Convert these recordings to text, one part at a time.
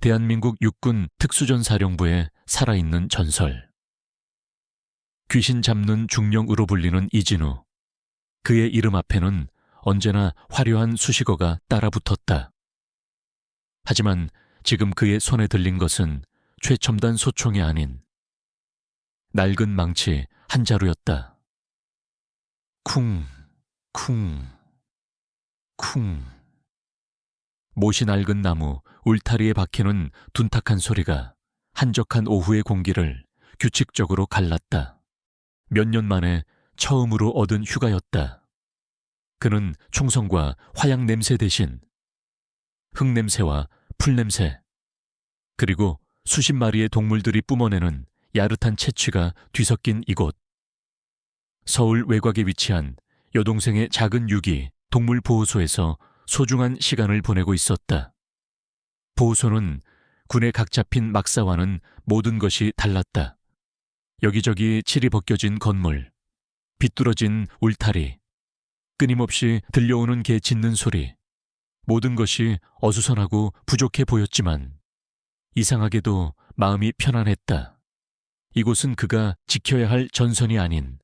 대한민국 육군 특수전사령부의 살아있는 전설. 귀신 잡는 중령으로 불리는 이진우. 그의 이름 앞에는 언제나 화려한 수식어가 따라붙었다. 하지만 지금 그의 손에 들린 것은 최첨단 소총이 아닌 낡은 망치 한 자루였다. 쿵, 쿵, 쿵. 못이 낡은 나무, 울타리에 박히는 둔탁한 소리가 한적한 오후의 공기를 규칙적으로 갈랐다. 몇 년 만에 처음으로 얻은 휴가였다. 그는 총성과 화약 냄새 대신 흙냄새와 풀냄새, 그리고 수십 마리의 동물들이 뿜어내는 야릇한 채취가 뒤섞인 이곳. 서울 외곽에 위치한 여동생의 작은 유기 동물보호소에서 소중한 시간을 보내고 있었다. 보호소는 군에 각 잡힌 막사와는 모든 것이 달랐다. 여기저기 칠이 벗겨진 건물, 비뚤어진 울타리, 끊임없이 들려오는 개 짖는 소리, 모든 것이 어수선하고 부족해 보였지만 이상하게도 마음이 편안했다. 이곳은 그가 지켜야 할 전선이 아닌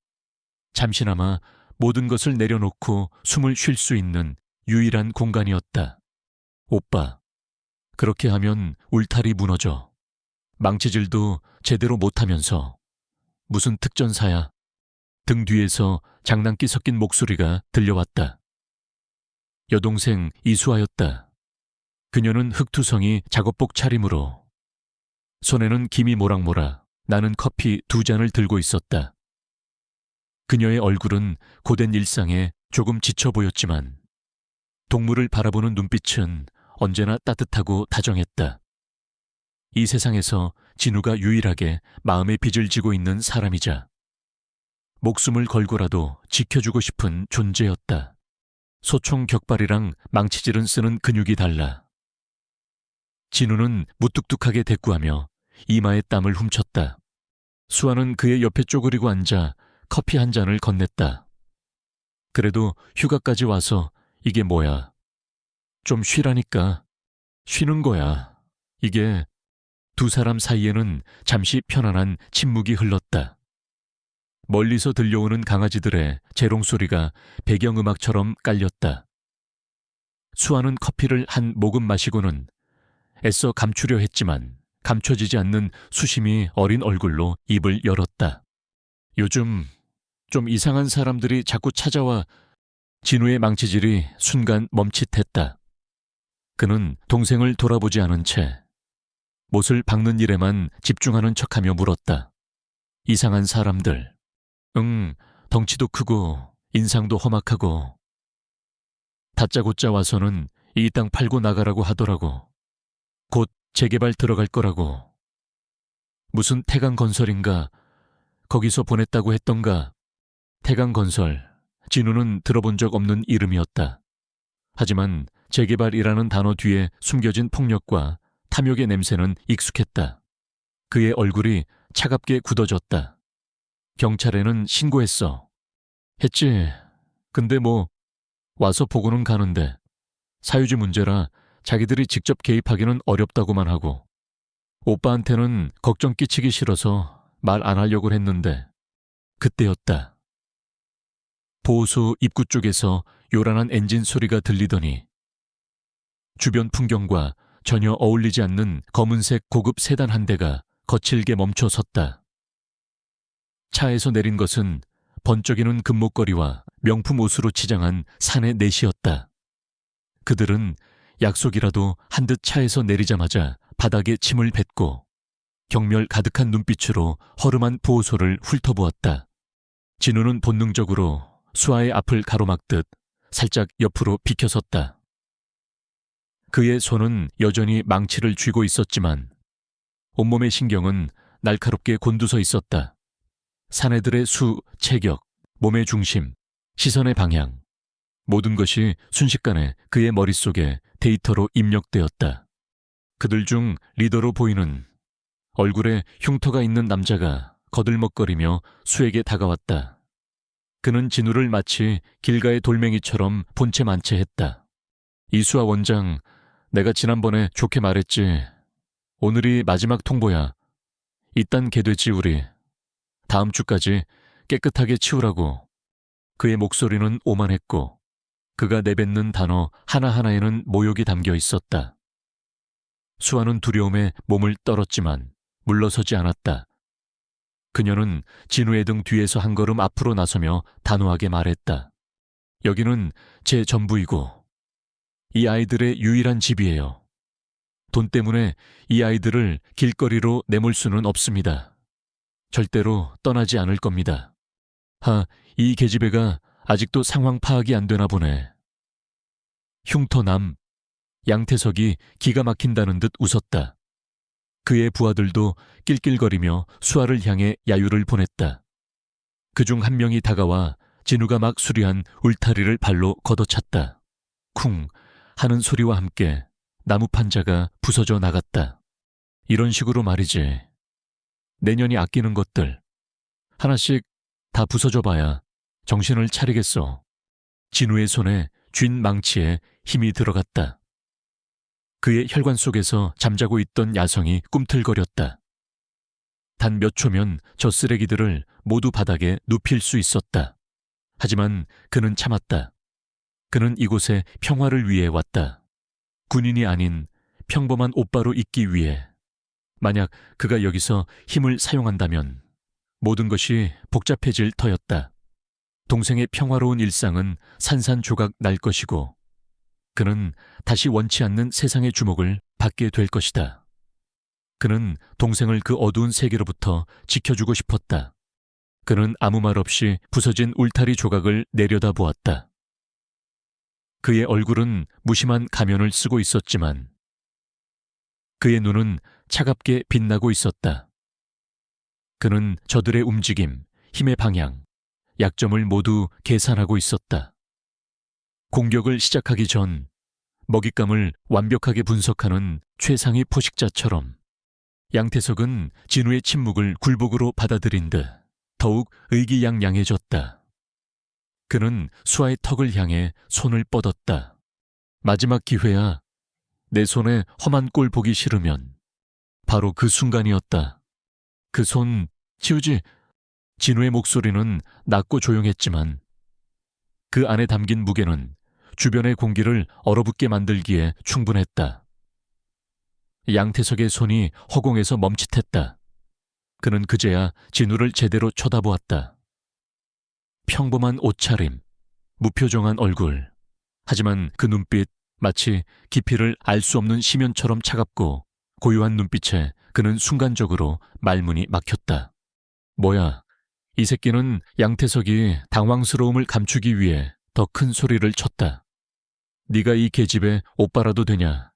잠시나마 모든 것을 내려놓고 숨을 쉴 수 있는 유일한 공간이었다. 오빠, 그렇게 하면 울타리 무너져. 망치질도 제대로 못하면서. 무슨 특전사야. 등 뒤에서 장난기 섞인 목소리가 들려왔다. 여동생 이수아였다. 그녀는 흑투성이 작업복 차림으로 손에는 김이 모락모락 나는 커피 2잔을 들고 있었다. 그녀의 얼굴은 고된 일상에 조금 지쳐 보였지만 동물을 바라보는 눈빛은 언제나 따뜻하고 다정했다. 이 세상에서 진우가 유일하게 마음의 빚을 지고 있는 사람이자 목숨을 걸고라도 지켜주고 싶은 존재였다. 소총 격발이랑 망치질은 쓰는 근육이 달라. 진우는 무뚝뚝하게 대꾸하며 이마에 땀을 훔쳤다. 수아는 그의 옆에 쪼그리고 앉아 커피 한 잔을 건넸다. 그래도 휴가까지 와서 이게 뭐야. 좀 쉬라니까. 쉬는 거야. 이게. 두 사람 사이에는 잠시 편안한 침묵이 흘렀다. 멀리서 들려오는 강아지들의 재롱 소리가 배경음악처럼 깔렸다. 수아는 커피를 한 모금 마시고는 애써 감추려 했지만 감춰지지 않는 수심이 어린 얼굴로 입을 열었다. 요즘 좀 이상한 사람들이 자꾸 찾아와. 진우의 망치질이 순간 멈칫했다. 그는 동생을 돌아보지 않은 채 못을 박는 일에만 집중하는 척하며 물었다. 이상한 사람들. 덩치도 크고 인상도 험악하고 다짜고짜 와서는 이 땅 팔고 나가라고 하더라고. 곧 재개발 들어갈 거라고. 무슨 태강건설인가 거기서 보냈다고 했던가. 태강건설, 진우는 들어본 적 없는 이름이었다. 하지만 재개발이라는 단어 뒤에 숨겨진 폭력과 탐욕의 냄새는 익숙했다. 그의 얼굴이 차갑게 굳어졌다. 경찰에는 신고했어. 했지. 근데 뭐 와서 보고는 가는데 사유지 문제라 자기들이 직접 개입하기는 어렵다고만 하고. 오빠한테는 걱정 끼치기 싫어서 말 안 하려고 했는데 그때였다. 보호소 입구 쪽에서 요란한 엔진 소리가 들리더니 주변 풍경과 전혀 어울리지 않는 검은색 고급 세단 한 대가 거칠게 멈춰 섰다. 차에서 내린 것은 번쩍이는 금목걸이와 명품 옷으로 치장한 사내 넷이었다. 그들은 약속이라도 한 듯 차에서 내리자마자 바닥에 침을 뱉고 경멸 가득한 눈빛으로 허름한 보호소를 훑어보았다. 진우는 본능적으로 수아의 앞을 가로막듯 살짝 옆으로 비켜섰다. 그의 손은 여전히 망치를 쥐고 있었지만 온몸의 신경은 날카롭게 곤두서 있었다. 사내들의 수, 체격, 몸의 중심, 시선의 방향, 모든 것이 순식간에 그의 머릿속에 데이터로 입력되었다. 그들 중 리더로 보이는 얼굴에 흉터가 있는 남자가 거들먹거리며 수에게 다가왔다. 그는 진우를 마치 길가의 돌멩이처럼 본체 만체했다. 이수아 원장, 내가 지난번에 좋게 말했지. 오늘이 마지막 통보야. 이딴 개됐지 우리. 다음 주까지 깨끗하게 치우라고. 그의 목소리는 오만했고 그가 내뱉는 단어 하나하나에는 모욕이 담겨 있었다. 수아는 두려움에 몸을 떨었지만 물러서지 않았다. 그녀는 진우의 등 뒤에서 한 걸음 앞으로 나서며 단호하게 말했다. 여기는 제 전부이고 이 아이들의 유일한 집이에요. 돈 때문에 이 아이들을 길거리로 내몰 수는 없습니다. 절대로 떠나지 않을 겁니다. 이 계집애가 아직도 상황 파악이 안 되나 보네. 흉터남, 양태석이 기가 막힌다는 듯 웃었다. 그의 부하들도 낄낄거리며 수아를 향해 야유를 보냈다. 그중 한 명이 다가와 진우가 막 수리한 울타리를 발로 걷어찼다. 쿵 하는 소리와 함께 나무 판자가 부서져 나갔다. 이런 식으로 말이지. 내년이 아끼는 것들 하나씩 다 부서져 봐야 정신을 차리겠어. 진우의 손에 쥔 망치에 힘이 들어갔다. 그의 혈관 속에서 잠자고 있던 야성이 꿈틀거렸다. 단 몇 초면 저 쓰레기들을 모두 바닥에 눕힐 수 있었다. 하지만 그는 참았다. 그는 이곳에 평화를 위해 왔다. 군인이 아닌 평범한 오빠로 있기 위해. 만약 그가 여기서 힘을 사용한다면 모든 것이 복잡해질 터였다. 동생의 평화로운 일상은 산산조각 날 것이고 그는 다시 원치 않는 세상의 주목을 받게 될 것이다. 그는 동생을 그 어두운 세계로부터 지켜주고 싶었다. 그는 아무 말 없이 부서진 울타리 조각을 내려다보았다. 그의 얼굴은 무심한 가면을 쓰고 있었지만 그의 눈은 차갑게 빛나고 있었다. 그는 저들의 움직임, 힘의 방향, 약점을 모두 계산하고 있었다. 공격을 시작하기 전 먹잇감을 완벽하게 분석하는 최상위 포식자처럼 양태석은 진우의 침묵을 굴복으로 받아들인 듯 더욱 의기양양해졌다. 그는 수아의 턱을 향해 손을 뻗었다. 마지막 기회야. 내 손에 험한 꼴 보기 싫으면. 바로 그 순간이었다. 그 손 치우지. 진우의 목소리는 낮고 조용했지만 그 안에 담긴 무게는 주변의 공기를 얼어붙게 만들기에 충분했다. 양태석의 손이 허공에서 멈칫했다. 그는 그제야 진우를 제대로 쳐다보았다. 평범한 옷차림, 무표정한 얼굴. 하지만 그 눈빛 마치 깊이를 알 수 없는 심연처럼 차갑고 고요한 눈빛에 그는 순간적으로 말문이 막혔다. 뭐야, 이 새끼는 양태석이 당황스러움을 감추기 위해 더 큰 소리를 쳤다. 네가 이 계집애 오빠라도 되냐?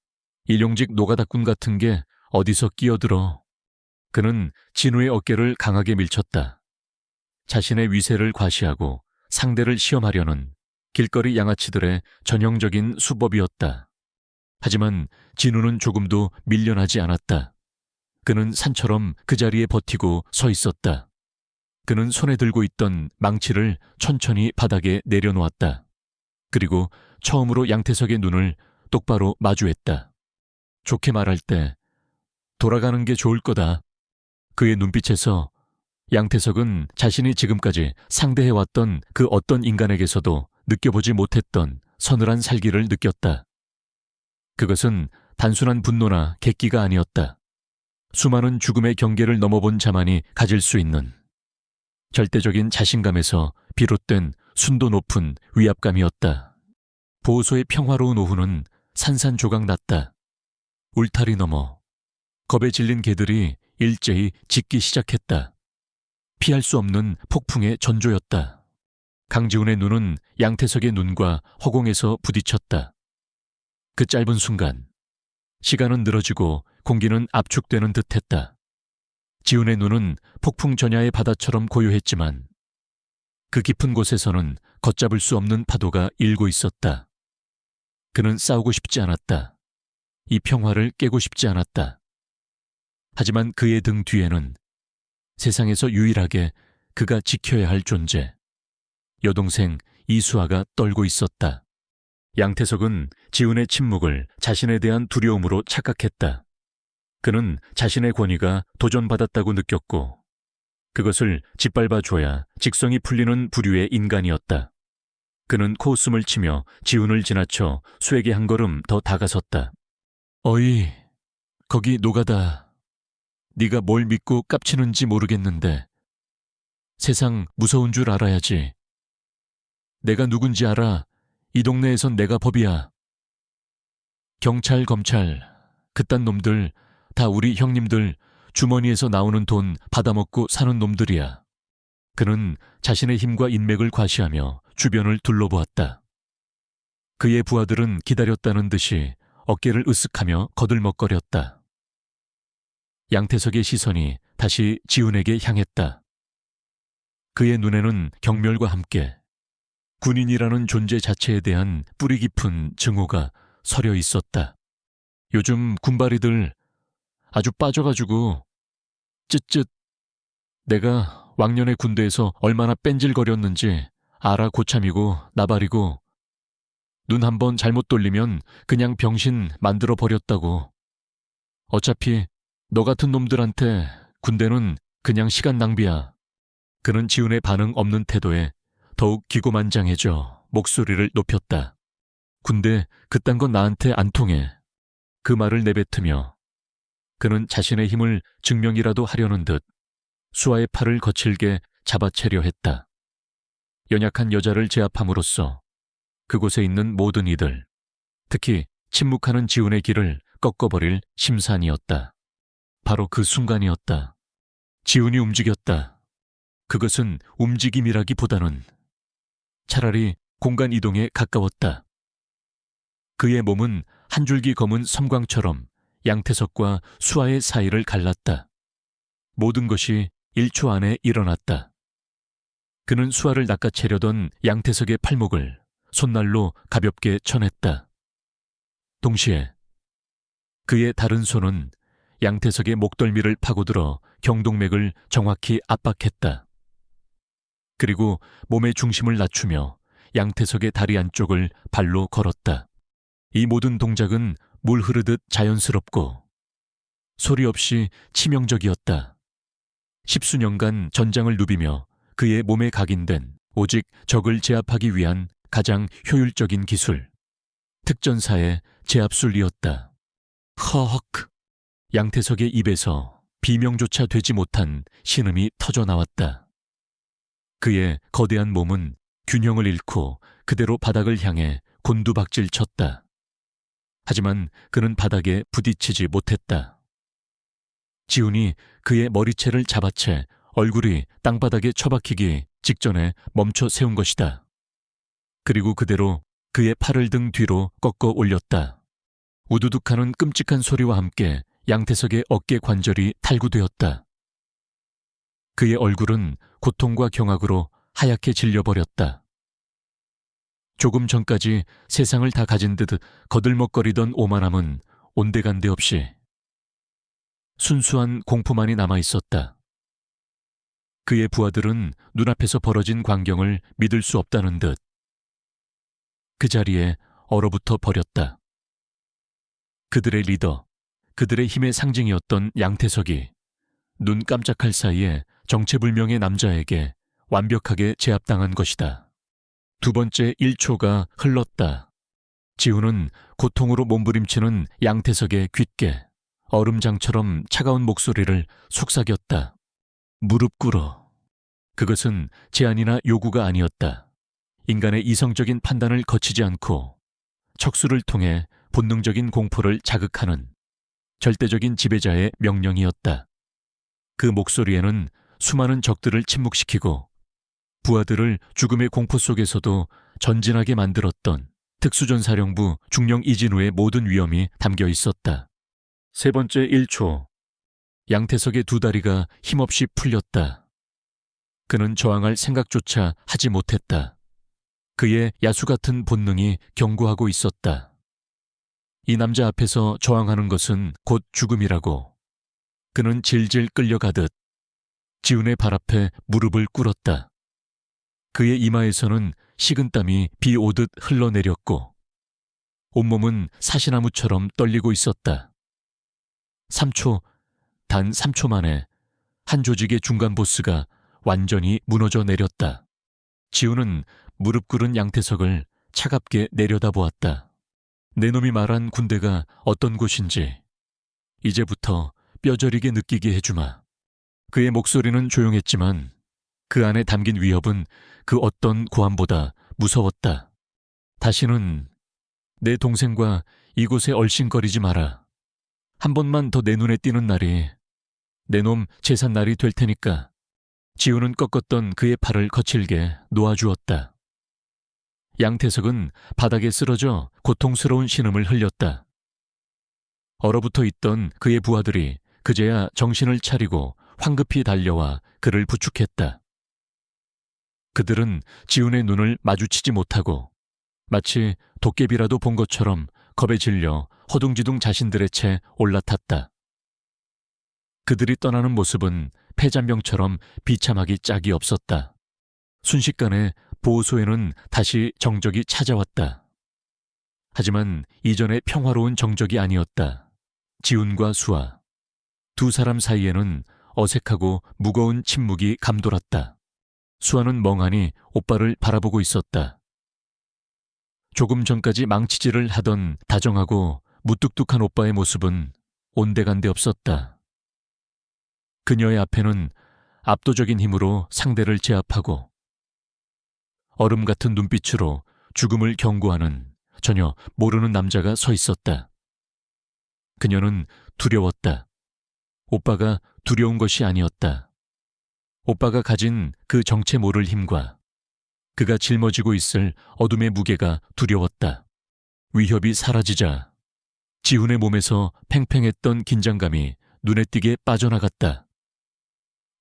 일용직 노가다꾼 같은 게 어디서 끼어들어. 그는 진우의 어깨를 강하게 밀쳤다. 자신의 위세를 과시하고 상대를 시험하려는 길거리 양아치들의 전형적인 수법이었다. 하지만 진우는 조금도 밀려나지 않았다. 그는 산처럼 그 자리에 버티고 서 있었다. 그는 손에 들고 있던 망치를 천천히 바닥에 내려놓았다. 그리고 처음으로 양태석의 눈을 똑바로 마주했다. 좋게 말할 때 돌아가는 게 좋을 거다. 그의 눈빛에서 양태석은 자신이 지금까지 상대해왔던 그 어떤 인간에게서도 느껴보지 못했던 서늘한 살기를 느꼈다. 그것은 단순한 분노나 객기가 아니었다. 수많은 죽음의 경계를 넘어본 자만이 가질 수 있는 절대적인 자신감에서 비롯된 순도 높은 위압감이었다. 보호소의 평화로운 오후는 산산조각 났다. 울타리 너머 겁에 질린 개들이 일제히 짖기 시작했다. 피할 수 없는 폭풍의 전조였다. 강지훈의 눈은 양태석의 눈과 허공에서 부딪혔다. 그 짧은 순간 시간은 늘어지고 공기는 압축되는 듯했다. 지훈의 눈은 폭풍 전야의 바다처럼 고요했지만 그 깊은 곳에서는 걷잡을 수 없는 파도가 일고 있었다. 그는 싸우고 싶지 않았다. 이 평화를 깨고 싶지 않았다. 하지만 그의 등 뒤에는 세상에서 유일하게 그가 지켜야 할 존재, 여동생 이수아가 떨고 있었다. 양태석은 지훈의 침묵을 자신에 대한 두려움으로 착각했다. 그는 자신의 권위가 도전받았다고 느꼈고 그것을 짓밟아줘야 직성이 풀리는 부류의 인간이었다. 그는 코웃음을 치며 지훈을 지나쳐 수에게 한 걸음 더 다가섰다. 어이, 거기 노가다. 네가 뭘 믿고 깝치는지 모르겠는데 세상 무서운 줄 알아야지. 내가 누군지 알아. 이 동네에선 내가 법이야. 경찰, 검찰, 그딴 놈들 다 우리 형님들 주머니에서 나오는 돈 받아먹고 사는 놈들이야. 그는 자신의 힘과 인맥을 과시하며 주변을 둘러보았다. 그의 부하들은 기다렸다는 듯이 어깨를 으쓱하며 거들먹거렸다. 양태석의 시선이 다시 지훈에게 향했다. 그의 눈에는 경멸과 함께 군인이라는 존재 자체에 대한 뿌리 깊은 증오가 서려 있었다. 요즘 군바리들 아주 빠져가지고 쯧쯧. 내가 왕년에 군대에서 얼마나 뺀질거렸는지 알아. 고참이고 나발이고 눈 한번 잘못 돌리면 그냥 병신 만들어 버렸다고. 어차피 너 같은 놈들한테 군대는 그냥 시간 낭비야. 그는 지훈의 반응 없는 태도에 더욱 기고만장해져 목소리를 높였다. 군대 그딴 건 나한테 안 통해. 그 말을 내뱉으며 그는 자신의 힘을 증명이라도 하려는 듯 수아의 팔을 거칠게 잡아채려 했다. 연약한 여자를 제압함으로써 그곳에 있는 모든 이들, 특히 침묵하는 지훈의 길을 꺾어버릴 심산이었다. 바로 그 순간이었다. 지훈이 움직였다. 그것은 움직임이라기보다는 차라리 공간 이동에 가까웠다. 그의 몸은 한 줄기 검은 섬광처럼 양태석과 수아의 사이를 갈랐다. 모든 것이 1초 안에 일어났다. 그는 수아를 낚아채려던 양태석의 팔목을 손날로 가볍게 쳐냈다. 동시에 그의 다른 손은 양태석의 목덜미를 파고들어 경동맥을 정확히 압박했다. 그리고 몸의 중심을 낮추며 양태석의 다리 안쪽을 발로 걸었다. 이 모든 동작은 물 흐르듯 자연스럽고 소리 없이 치명적이었다. 10수년간 전장을 누비며 그의 몸에 각인된 오직 적을 제압하기 위한 가장 효율적인 기술, 특전사의 제압술이었다. 허헉! 양태석의 입에서 비명조차 되지 못한 신음이 터져 나왔다. 그의 거대한 몸은 균형을 잃고 그대로 바닥을 향해 곤두박질 쳤다. 하지만 그는 바닥에 부딪히지 못했다. 지훈이 그의 머리채를 잡아채 얼굴이 땅바닥에 처박히기 직전에 멈춰 세운 것이다. 그리고 그대로 그의 팔을 등 뒤로 꺾어 올렸다. 우두둑하는 끔찍한 소리와 함께 양태석의 어깨 관절이 탈구되었다. 그의 얼굴은 고통과 경악으로 하얗게 질려버렸다. 조금 전까지 세상을 다 가진 듯 거들먹거리던 오만함은 온데간데 없이 순수한 공포만이 남아있었다. 그의 부하들은 눈앞에서 벌어진 광경을 믿을 수 없다는 듯 그 자리에 얼어붙어 버렸다. 그들의 리더, 그들의 힘의 상징이었던 양태석이 눈 깜짝할 사이에 정체불명의 남자에게 완벽하게 제압당한 것이다. 두 번째 1초가 흘렀다. 지훈은 고통으로 몸부림치는 양태석의 귓게 얼음장처럼 차가운 목소리를 속삭였다. 무릎 꿇어. 그것은 제안이나 요구가 아니었다. 인간의 이성적인 판단을 거치지 않고 척수를 통해 본능적인 공포를 자극하는 절대적인 지배자의 명령이었다. 그 목소리에는 수많은 적들을 침묵시키고 부하들을 죽음의 공포 속에서도 전진하게 만들었던 특수전사령부 중령 이진우의 모든 위험이 담겨 있었다. 세 번째 1초. 양태석의 두 다리가 힘없이 풀렸다. 그는 저항할 생각조차 하지 못했다. 그의 야수 같은 본능이 경고하고 있었다. 이 남자 앞에서 저항하는 것은 곧 죽음이라고. 그는 질질 끌려가듯 지훈의 발 앞에 무릎을 꿇었다. 그의 이마에서는 식은땀이 비 오듯 흘러내렸고 온몸은 사시나무처럼 떨리고 있었다. 3초, 단 3초 만에 한 조직의 중간 보스가 완전히 무너져 내렸다. 지우는 무릎 꿇은 양태석을 차갑게 내려다보았다. 내 놈이 말한 군대가 어떤 곳인지 이제부터 뼈저리게 느끼게 해주마. 그의 목소리는 조용했지만 그 안에 담긴 위협은 그 어떤 고함보다 무서웠다. 다시는 내 동생과 이곳에 얼씬거리지 마라. 한 번만 더 내 눈에 띄는 날이 내 놈 제삿날이 될 테니까. 지우는 꺾었던 그의 팔을 거칠게 놓아주었다. 양태석은 바닥에 쓰러져 고통스러운 신음을 흘렸다. 얼어붙어 있던 그의 부하들이 그제야 정신을 차리고 황급히 달려와 그를 부축했다. 그들은 지훈의 눈을 마주치지 못하고 마치 도깨비라도 본 것처럼 겁에 질려 허둥지둥 자신들의 채 올라탔다. 그들이 떠나는 모습은 폐잔병처럼 비참하기 짝이 없었다. 순식간에 보호소에는 다시 정적이 찾아왔다. 하지만 이전의 평화로운 정적이 아니었다. 지훈과 수아, 두 사람 사이에는 어색하고 무거운 침묵이 감돌았다. 수아는 멍하니 오빠를 바라보고 있었다. 조금 전까지 망치질을 하던 다정하고 무뚝뚝한 오빠의 모습은 온데간데 없었다. 그녀의 앞에는 압도적인 힘으로 상대를 제압하고 얼음 같은 눈빛으로 죽음을 경고하는 전혀 모르는 남자가 서 있었다. 그녀는 두려웠다. 오빠가 두려운 것이 아니었다. 오빠가 가진 그 정체 모를 힘과 그가 짊어지고 있을 어둠의 무게가 두려웠다. 위협이 사라지자 지훈의 몸에서 팽팽했던 긴장감이 눈에 띄게 빠져나갔다.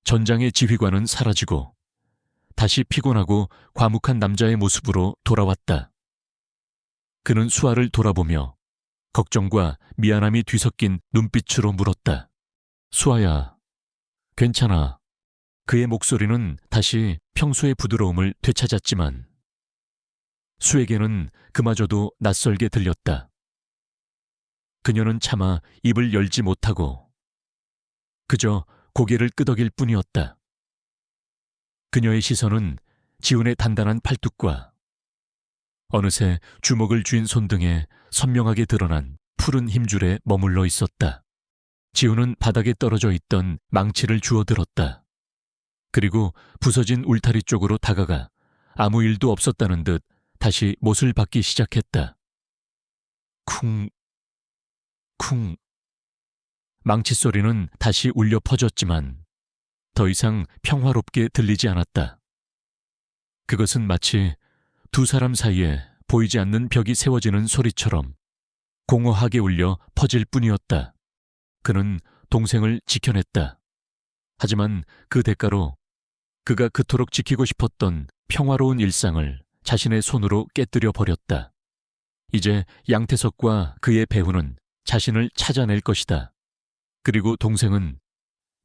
전장의 지휘관은 사라지고 다시 피곤하고 과묵한 남자의 모습으로 돌아왔다. 그는 수아를 돌아보며 걱정과 미안함이 뒤섞인 눈빛으로 물었다. 수아야, 괜찮아. 그의 목소리는 다시 평소의 부드러움을 되찾았지만 수에게는 그마저도 낯설게 들렸다. 그녀는 차마 입을 열지 못하고 그저 고개를 끄덕일 뿐이었다. 그녀의 시선은 지훈의 단단한 팔뚝과 어느새 주먹을 쥔 손등에 선명하게 드러난 푸른 힘줄에 머물러 있었다. 지훈은 바닥에 떨어져 있던 망치를 주워들었다. 그리고 부서진 울타리 쪽으로 다가가 아무 일도 없었다는 듯 다시 못을 박기 시작했다. 쿵, 쿵. 망치 소리는 다시 울려 퍼졌지만 더 이상 평화롭게 들리지 않았다. 그것은 마치 두 사람 사이에 보이지 않는 벽이 세워지는 소리처럼 공허하게 울려 퍼질 뿐이었다. 그는 동생을 지켜냈다. 하지만 그 대가로 그가 그토록 지키고 싶었던 평화로운 일상을 자신의 손으로 깨뜨려 버렸다. 이제 양태석과 그의 배후는 자신을 찾아낼 것이다. 그리고 동생은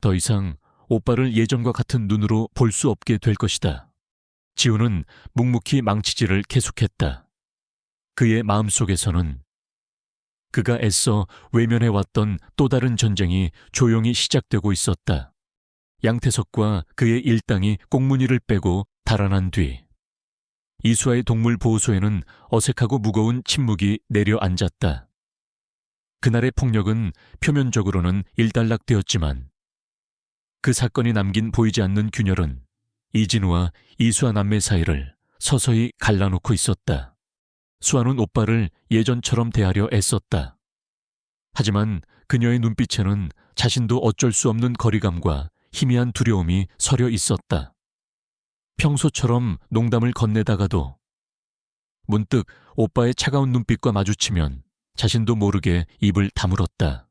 더 이상 오빠를 예전과 같은 눈으로 볼 수 없게 될 것이다. 지훈은 묵묵히 망치질을 계속했다. 그의 마음속에서는 그가 애써 외면해왔던 또 다른 전쟁이 조용히 시작되고 있었다. 양태석과 그의 일당이 꽁무니를 빼고 달아난 뒤 이수아의 동물보호소에는 어색하고 무거운 침묵이 내려앉았다. 그날의 폭력은 표면적으로는 일단락되었지만 그 사건이 남긴 보이지 않는 균열은 이진우와 이수아 남매 사이를 서서히 갈라놓고 있었다. 수아는 오빠를 예전처럼 대하려 애썼다. 하지만 그녀의 눈빛에는 자신도 어쩔 수 없는 거리감과 희미한 두려움이 서려 있었다. 평소처럼 농담을 건네다가도 문득 오빠의 차가운 눈빛과 마주치면 자신도 모르게 입을 다물었다.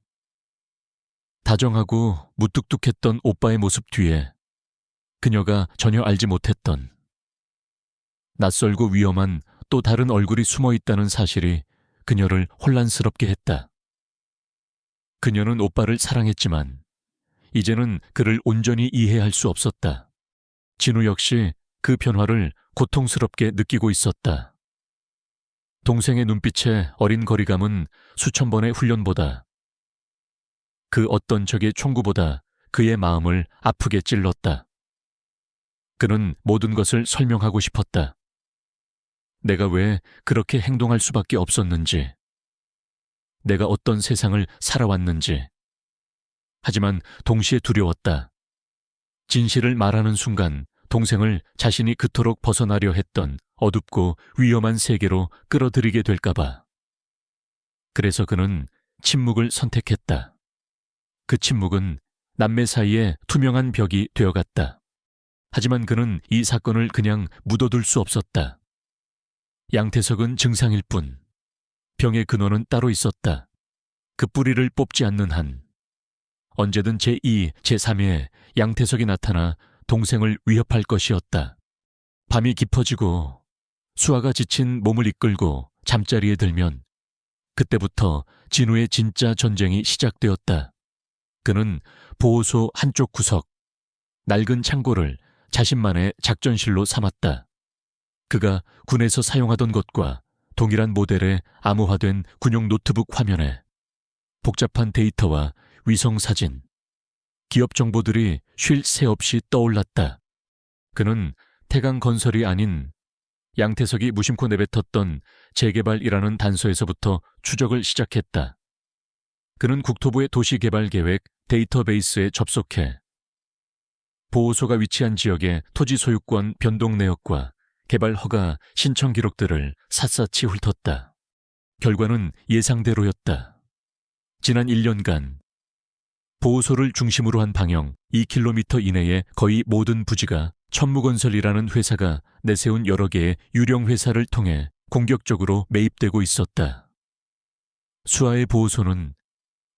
다정하고 무뚝뚝했던 오빠의 모습 뒤에 그녀가 전혀 알지 못했던 낯설고 위험한 또 다른 얼굴이 숨어 있다는 사실이 그녀를 혼란스럽게 했다. 그녀는 오빠를 사랑했지만 이제는 그를 온전히 이해할 수 없었다. 진우 역시 그 변화를 고통스럽게 느끼고 있었다. 동생의 눈빛의 어린 거리감은 수천 번의 훈련보다 그 어떤 적의 총구보다 그의 마음을 아프게 찔렀다. 그는 모든 것을 설명하고 싶었다. 내가 왜 그렇게 행동할 수밖에 없었는지, 내가 어떤 세상을 살아왔는지. 하지만 동시에 두려웠다. 진실을 말하는 순간 동생을 자신이 그토록 벗어나려 했던 어둡고 위험한 세계로 끌어들이게 될까봐. 그래서 그는 침묵을 선택했다. 그 침묵은 남매 사이에 투명한 벽이 되어갔다. 하지만 그는 이 사건을 그냥 묻어둘 수 없었다. 양태석은 증상일 뿐, 병의 근원은 따로 있었다. 그 뿌리를 뽑지 않는 한 언제든 제2, 제3의 양태석이 나타나 동생을 위협할 것이었다. 밤이 깊어지고 수아가 지친 몸을 이끌고 잠자리에 들면 그때부터 진우의 진짜 전쟁이 시작되었다. 그는 보호소 한쪽 구석, 낡은 창고를 자신만의 작전실로 삼았다. 그가 군에서 사용하던 것과 동일한 모델의 암호화된 군용 노트북 화면에 복잡한 데이터와 위성 사진, 기업 정보들이 쉴 새 없이 떠올랐다. 그는 태강 건설이 아닌 양태석이 무심코 내뱉었던 재개발이라는 단서에서부터 추적을 시작했다. 그는 국토부의 도시개발계획 데이터베이스에 접속해 보호소가 위치한 지역의 토지 소유권 변동 내역과 개발 허가 신청 기록들을 샅샅이 훑었다. 결과는 예상대로였다. 지난 1년간 보호소를 중심으로 한 방영 2km 이내의 거의 모든 부지가 천무건설이라는 회사가 내세운 여러 개의 유령 회사를 통해 공격적으로 매입되고 있었다. 수아의 보호소는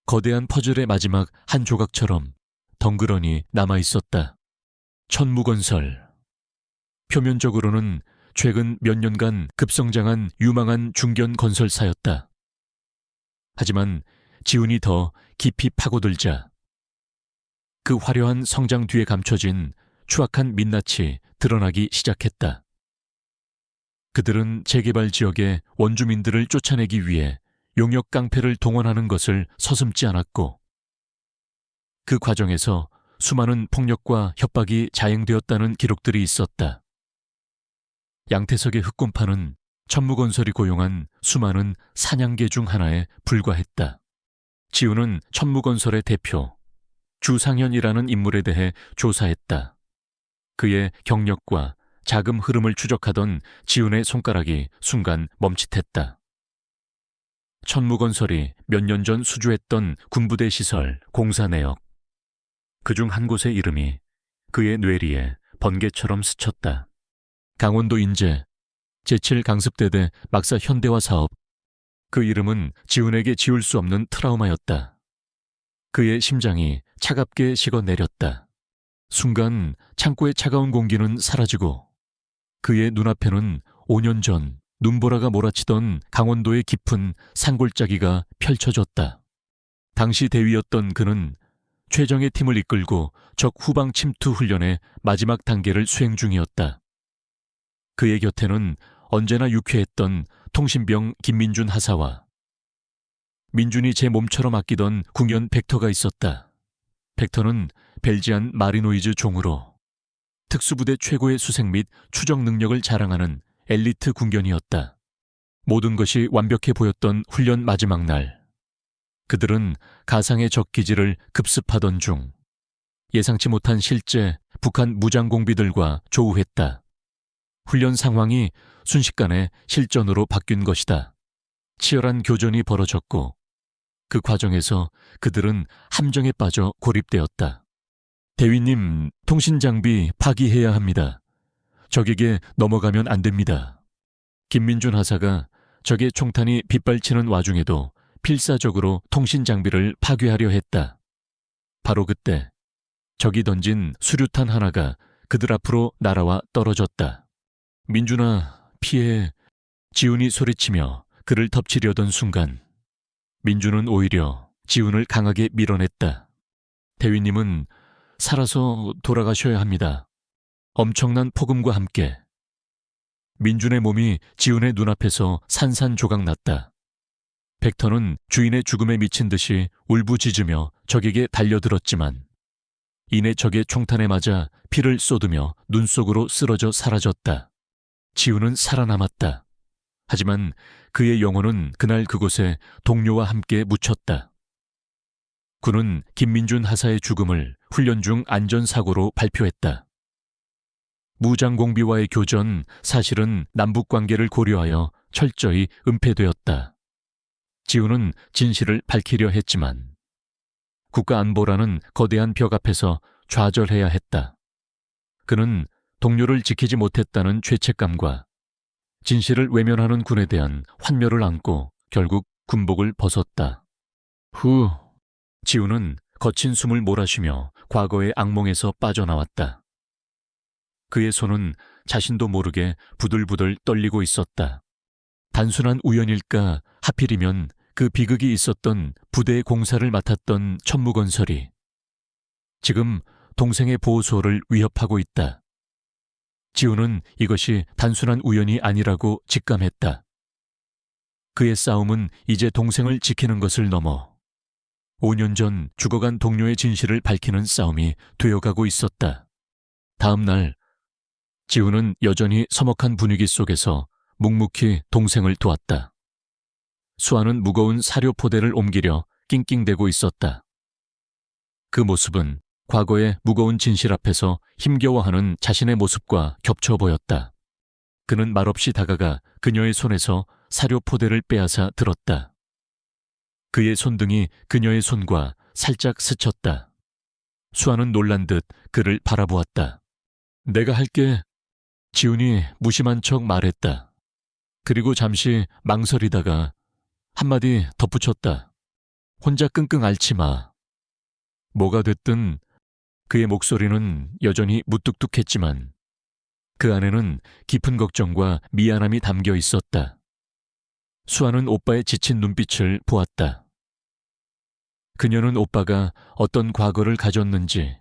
거대한 퍼즐의 마지막 한 조각처럼 덩그러니 남아있었다. 천무건설. 표면적으로는 최근 몇 년간 급성장한 유망한 중견 건설사였다. 하지만 지운이 더 깊이 파고들자 그 화려한 성장 뒤에 감춰진 추악한 민낯이 드러나기 시작했다. 그들은 재개발 지역의 원주민들을 쫓아내기 위해 용역 깡패를 동원하는 것을 서슴지 않았고 그 과정에서 수많은 폭력과 협박이 자행되었다는 기록들이 있었다. 양태석의 흑곰파는 천무건설이 고용한 수많은 사냥개 중 하나에 불과했다. 지우는 천무건설의 대표 주상현이라는 인물에 대해 조사했다. 그의 경력과 자금 흐름을 추적하던 지훈의 손가락이 순간 멈칫했다. 천무건설이 몇 년 전 수주했던 군부대 시설 공사 내역, 그중 한 곳의 이름이 그의 뇌리에 번개처럼 스쳤다. 강원도 인제 제7강습대대 막사 현대화 사업. 그 이름은 지훈에게 지울 수 없는 트라우마였다. 그의 심장이 차갑게 식어내렸다. 순간 창고의 차가운 공기는 사라지고 그의 눈앞에는 5년 전 눈보라가 몰아치던 강원도의 깊은 산골짜기가 펼쳐졌다. 당시 대위였던 그는 최정예 팀을 이끌고 적 후방 침투 훈련의 마지막 단계를 수행 중이었다. 그의 곁에는 언제나 유쾌했던 통신병 김민준 하사와 민준이 제 몸처럼 아끼던 궁연 벡터가 있었다. 벡터는 벨지안 마리노이즈 종으로 특수부대 최고의 수색 및 추적 능력을 자랑하는 엘리트 군견이었다. 모든 것이 완벽해 보였던 훈련 마지막 날, 그들은 가상의 적 기지를 급습하던 중 예상치 못한 실제 북한 무장공비들과 조우했다. 훈련 상황이 순식간에 실전으로 바뀐 것이다. 치열한 교전이 벌어졌고 그 과정에서 그들은 함정에 빠져 고립되었다. 대위님, 통신장비 파기해야 합니다. 적에게 넘어가면 안 됩니다. 김민준 하사가 적의 총탄이 빗발치는 와중에도 필사적으로 통신장비를 파괴하려 했다. 바로 그때 적이 던진 수류탄 하나가 그들 앞으로 날아와 떨어졌다. 민준아, 피해. 지훈이 소리치며 그를 덮치려던 순간 민준은 오히려 지훈을 강하게 밀어냈다. 대위님은 살아서 돌아가셔야 합니다. 엄청난 폭음과 함께 민준의 몸이 지훈의 눈앞에서 산산조각 났다. 벡터는 주인의 죽음에 미친 듯이 울부짖으며 적에게 달려들었지만 이내 적의 총탄에 맞아 피를 쏟으며 눈 속으로 쓰러져 사라졌다. 지우는 살아남았다. 하지만 그의 영혼은 그날 그곳에 동료와 함께 묻혔다. 군은 김민준 하사의 죽음을 훈련 중 안전사고로 발표했다. 무장공비와의 교전, 사실은 남북관계를 고려하여 철저히 은폐되었다. 지우는 진실을 밝히려 했지만 국가안보라는 거대한 벽 앞에서 좌절해야 했다. 그는 동료를 지키지 못했다는 죄책감과 진실을 외면하는 군에 대한 환멸을 안고 결국 군복을 벗었다. 후, 지우는 거친 숨을 몰아쉬며 과거의 악몽에서 빠져나왔다. 그의 손은 자신도 모르게 부들부들 떨리고 있었다. 단순한 우연일까 하필이면 그 비극이 있었던 부대의 공사를 맡았던 천무건설이 지금 동생의 보호소를 위협하고 있다. 지우는 이것이 단순한 우연이 아니라고 직감했다. 그의 싸움은 이제 동생을 지키는 것을 넘어 5년 전 죽어간 동료의 진실을 밝히는 싸움이 되어가고 있었다. 다음 날 지우는 여전히 서먹한 분위기 속에서 묵묵히 동생을 도왔다. 수아는 무거운 사료 포대를 옮기려 낑낑대고 있었다. 그 모습은 과거의 무거운 진실 앞에서 힘겨워하는 자신의 모습과 겹쳐 보였다. 그는 말없이 다가가 그녀의 손에서 사료 포대를 빼앗아 들었다. 그의 손등이 그녀의 손과 살짝 스쳤다. 수아는 놀란 듯 그를 바라보았다. 내가 할게. 지훈이 무심한 척 말했다. 그리고 잠시 망설이다가 한마디 덧붙였다. 혼자 끙끙 앓지 마. 뭐가 됐든 그의 목소리는 여전히 무뚝뚝했지만 그 안에는 깊은 걱정과 미안함이 담겨 있었다. 수아는 오빠의 지친 눈빛을 보았다. 그녀는 오빠가 어떤 과거를 가졌는지,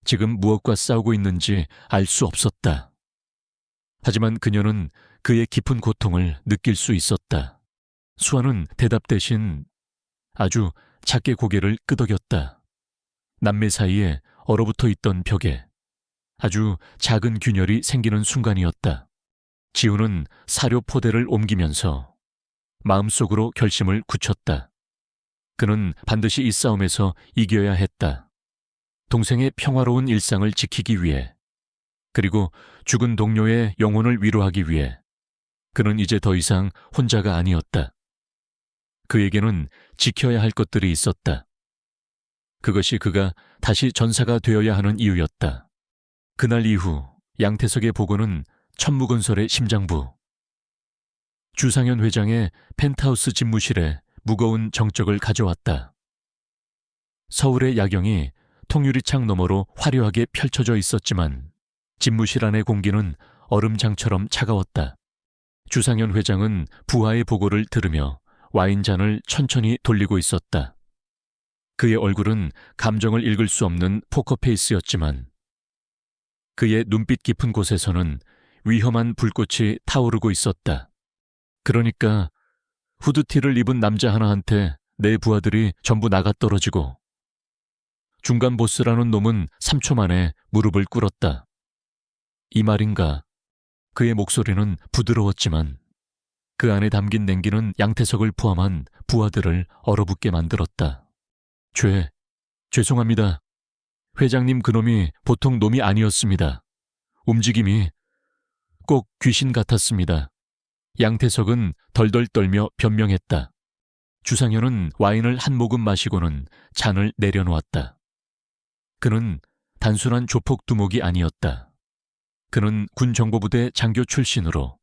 지금 무엇과 싸우고 있는지 알 수 없었다. 하지만 그녀는 그의 깊은 고통을 느낄 수 있었다. 수아는 대답 대신 아주 작게 고개를 끄덕였다. 남매 사이에 얼어붙어 있던 벽에 아주 작은 균열이 생기는 순간이었다. 지우는 사료 포대를 옮기면서 마음속으로 결심을 굳혔다. 그는 반드시 이 싸움에서 이겨야 했다. 동생의 평화로운 일상을 지키기 위해, 그리고 죽은 동료의 영혼을 위로하기 위해 그는 이제 더 이상 혼자가 아니었다. 그에게는 지켜야 할 것들이 있었다. 그것이 그가 다시 전사가 되어야 하는 이유였다. 그날 이후 양태석의 보고는 천무건설의 심장부, 주상현 회장의 펜트하우스 집무실에 무거운 정적을 가져왔다. 서울의 야경이 통유리창 너머로 화려하게 펼쳐져 있었지만 집무실 안의 공기는 얼음장처럼 차가웠다. 주상현 회장은 부하의 보고를 들으며 와인잔을 천천히 돌리고 있었다. 그의 얼굴은 감정을 읽을 수 없는 포커페이스였지만 그의 눈빛 깊은 곳에서는 위험한 불꽃이 타오르고 있었다. 그러니까 후드티를 입은 남자 하나한테 내 부하들이 전부 나가떨어지고 중간 보스라는 놈은 3초 만에 무릎을 꿇었다. 이 말인가? 그의 목소리는 부드러웠지만 그 안에 담긴 냉기는 양태석을 포함한 부하들을 얼어붙게 만들었다. 죄송합니다. 회장님 그놈이 보통 놈이 아니었습니다. 움직임이 꼭 귀신 같았습니다. 양태석은 덜덜 떨며 변명했다. 주상현은 와인을 한 모금 마시고는 잔을 내려놓았다. 그는 단순한 조폭 두목이 아니었다. 그는 군정보부대 장교 출신으로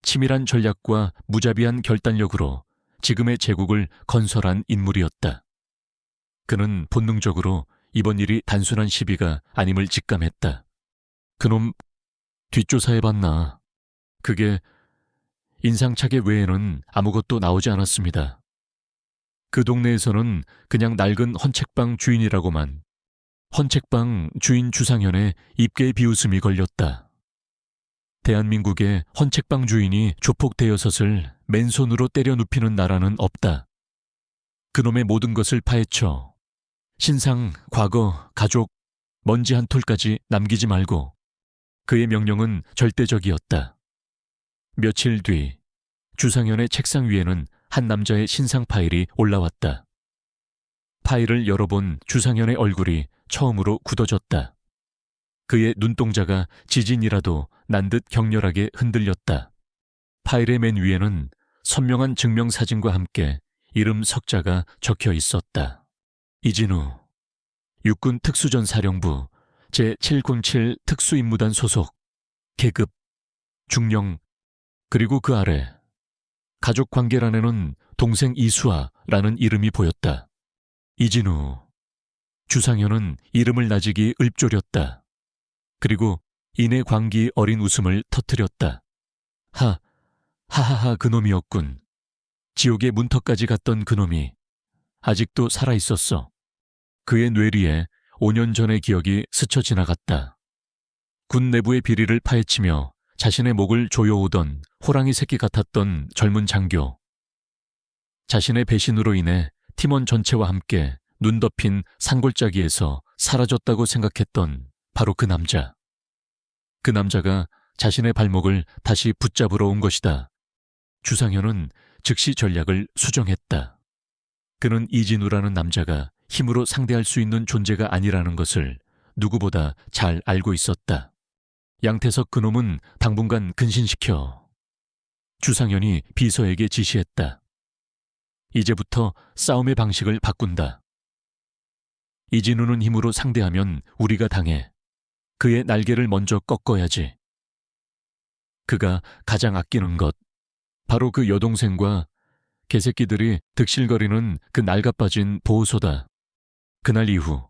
치밀한 전략과 무자비한 결단력으로 지금의 제국을 건설한 인물이었다. 그는 본능적으로 이번 일이 단순한 시비가 아님을 직감했다. 그놈 뒷조사해봤나? 그게 인상착의 외에는 아무것도 나오지 않았습니다. 그 동네에서는 그냥 낡은 헌책방 주인이라고만. 헌책방 주인 주상현의 입계의 비웃음이 걸렸다. 대한민국의 헌책방 주인이 조폭 대여섯을 맨손으로 때려 눕히는 나라는 없다. 그놈의 모든 것을 파헤쳐 신상, 과거, 가족, 먼지 한 톨까지 남기지 말고. 그의 명령은 절대적이었다. 며칠 뒤 주상현의 책상 위에는 한 남자의 신상 파일이 올라왔다. 파일을 열어본 주상현의 얼굴이 처음으로 굳어졌다. 그의 눈동자가 지진이라도 난 듯 격렬하게 흔들렸다. 파일의 맨 위에는 선명한 증명사진과 함께 이름 석자가 적혀 있었다. 이진우, 육군 특수전사령부 제707 특수임무단 소속, 계급, 중령, 그리고 그 아래 가족관계란에는 동생 이수아라는 이름이 보였다. 이진우. 주상현은 이름을 나직이 읊조렸다. 그리고 이내 광기 어린 웃음을 터뜨렸다. 하하하 그놈이었군. 지옥의 문턱까지 갔던 그놈이 아직도 살아있었어. 그의 뇌리에 5년 전의 기억이 스쳐 지나갔다. 군 내부의 비리를 파헤치며 자신의 목을 조여오던 호랑이 새끼 같았던 젊은 장교. 자신의 배신으로 인해 팀원 전체와 함께 눈 덮인 산골짜기에서 사라졌다고 생각했던 바로 그 남자. 그 남자가 자신의 발목을 다시 붙잡으러 온 것이다. 주상현은 즉시 전략을 수정했다. 그는 이진우라는 남자가 힘으로 상대할 수 있는 존재가 아니라는 것을 누구보다 잘 알고 있었다. 양태석 그놈은 당분간 근신시켜. 주상현이 비서에게 지시했다. 이제부터 싸움의 방식을 바꾼다. 이진우는 힘으로 상대하면 우리가 당해. 그의 날개를 먼저 꺾어야지. 그가 가장 아끼는 것, 바로 그 여동생과 개새끼들이 득실거리는 그 낡아빠진 보호소다. 그날 이후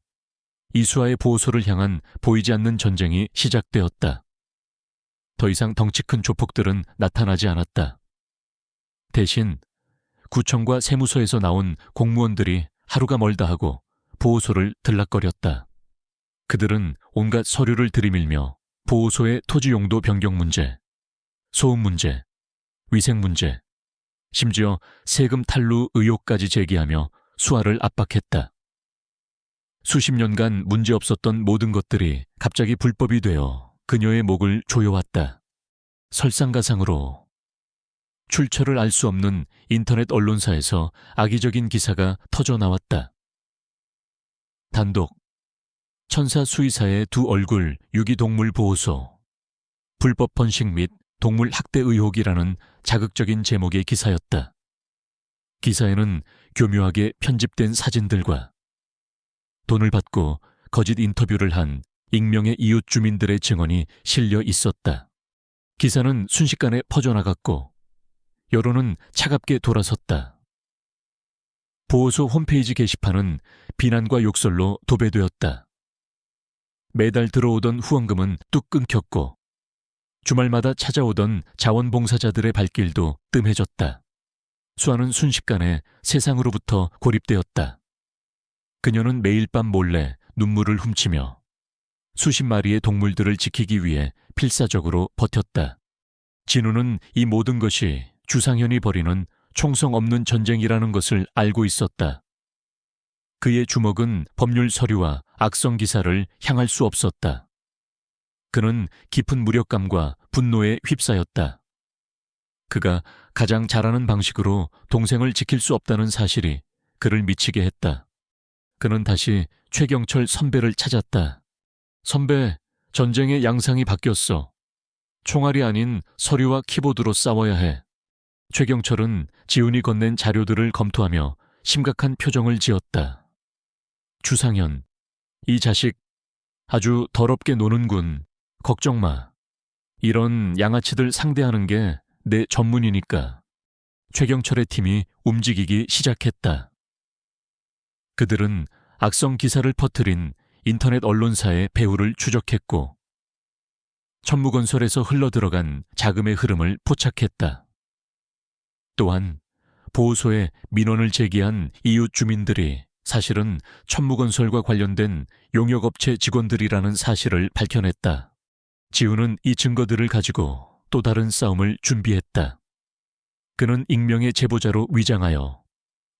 이수아의 보호소를 향한 보이지 않는 전쟁이 시작되었다. 더 이상 덩치 큰 조폭들은 나타나지 않았다. 대신 구청과 세무서에서 나온 공무원들이 하루가 멀다 하고 보호소를 들락거렸다. 그들은 온갖 서류를 들이밀며 보호소의 토지 용도 변경 문제, 소음 문제, 위생 문제, 심지어 세금 탈루 의혹까지 제기하며 수아를 압박했다. 수십 년간 문제없었던 모든 것들이 갑자기 불법이 되어 그녀의 목을 조여왔다. 설상가상으로 출처를 알 수 없는 인터넷 언론사에서 악의적인 기사가 터져나왔다. 단독 천사 수의사의 두 얼굴 유기동물 보호소, 불법 번식 및 동물 학대 의혹이라는 자극적인 제목의 기사였다. 기사에는 교묘하게 편집된 사진들과 돈을 받고 거짓 인터뷰를 한 익명의 이웃 주민들의 증언이 실려 있었다. 기사는 순식간에 퍼져나갔고 여론은 차갑게 돌아섰다. 보호소 홈페이지 게시판은 비난과 욕설로 도배되었다. 매달 들어오던 후원금은 뚝 끊겼고 주말마다 찾아오던 자원봉사자들의 발길도 뜸해졌다. 수아는 순식간에 세상으로부터 고립되었다. 그녀는 매일 밤 몰래 눈물을 훔치며 수십 마리의 동물들을 지키기 위해 필사적으로 버텼다. 진우는 이 모든 것이 주상현이 벌이는 총성 없는 전쟁이라는 것을 알고 있었다. 그의 주먹은 법률 서류와 악성 기사를 향할 수 없었다. 그는 깊은 무력감과 분노에 휩싸였다. 그가 가장 잘하는 방식으로 동생을 지킬 수 없다는 사실이 그를 미치게 했다. 그는 다시 최경철 선배를 찾았다. 선배, 전쟁의 양상이 바뀌었어. 총알이 아닌 서류와 키보드로 싸워야 해. 최경철은 지훈이 건넨 자료들을 검토하며 심각한 표정을 지었다. 주상현, 이 자식 아주 더럽게 노는군. 걱정 마. 이런 양아치들 상대하는 게 내 전문이니까. 최경철의 팀이 움직이기 시작했다. 그들은 악성 기사를 퍼뜨린 인터넷 언론사의 배후를 추적했고 천무건설에서 흘러들어간 자금의 흐름을 포착했다. 또한 보호소에 민원을 제기한 이웃 주민들이 사실은 천무건설과 관련된 용역업체 직원들이라는 사실을 밝혀냈다. 지우는 이 증거들을 가지고 또 다른 싸움을 준비했다. 그는 익명의 제보자로 위장하여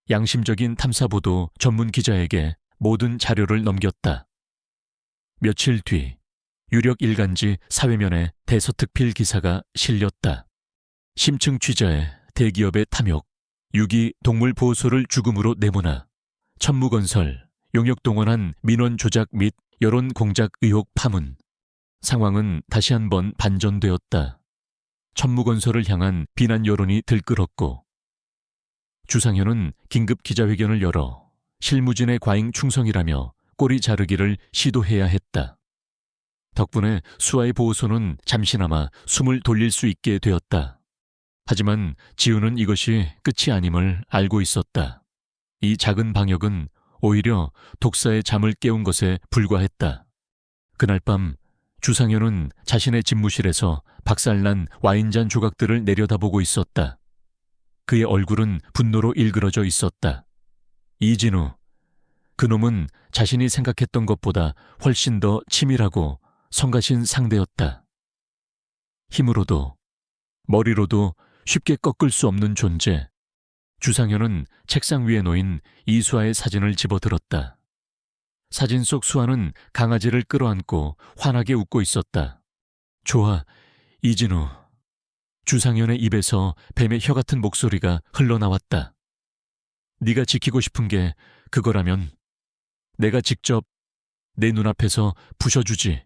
양심적인 탐사보도 전문 기자에게 모든 자료를 넘겼다. 며칠 뒤 유력 일간지 사회면에 대서특필 기사가 실렸다. 심층 취재에 대기업의 탐욕, 유기 동물 보호소를 죽음으로 내모나 천무건설, 용역동원한 민원 조작 및 여론 공작 의혹 파문. 상황은 다시 한번 반전되었다. 천무건설을 향한 비난 여론이 들끓었고 주상현은 긴급 기자회견을 열어 실무진의 과잉 충성이라며 꼬리 자르기를 시도해야 했다. 덕분에 수아의 보호소는 잠시나마 숨을 돌릴 수 있게 되었다. 하지만 지우는 이것이 끝이 아님을 알고 있었다. 이 작은 방역은 오히려 독사의 잠을 깨운 것에 불과했다. 그날 밤 주상현은 자신의 집무실에서 박살난 와인잔 조각들을 내려다보고 있었다. 그의 얼굴은 분노로 일그러져 있었다. 이진우, 그놈은 자신이 생각했던 것보다 훨씬 더 치밀하고 성가신 상대였다. 힘으로도 머리로도 쉽게 꺾을 수 없는 존재. 주상현은 책상 위에 놓인 이수아의 사진을 집어들었다. 사진 속 수아는 강아지를 끌어안고 환하게 웃고 있었다. 좋아, 이진우. 주상현의 입에서 뱀의 혀 같은 목소리가 흘러나왔다. 네가 지키고 싶은 게 그거라면 내가 직접 내 눈앞에서 부셔주지.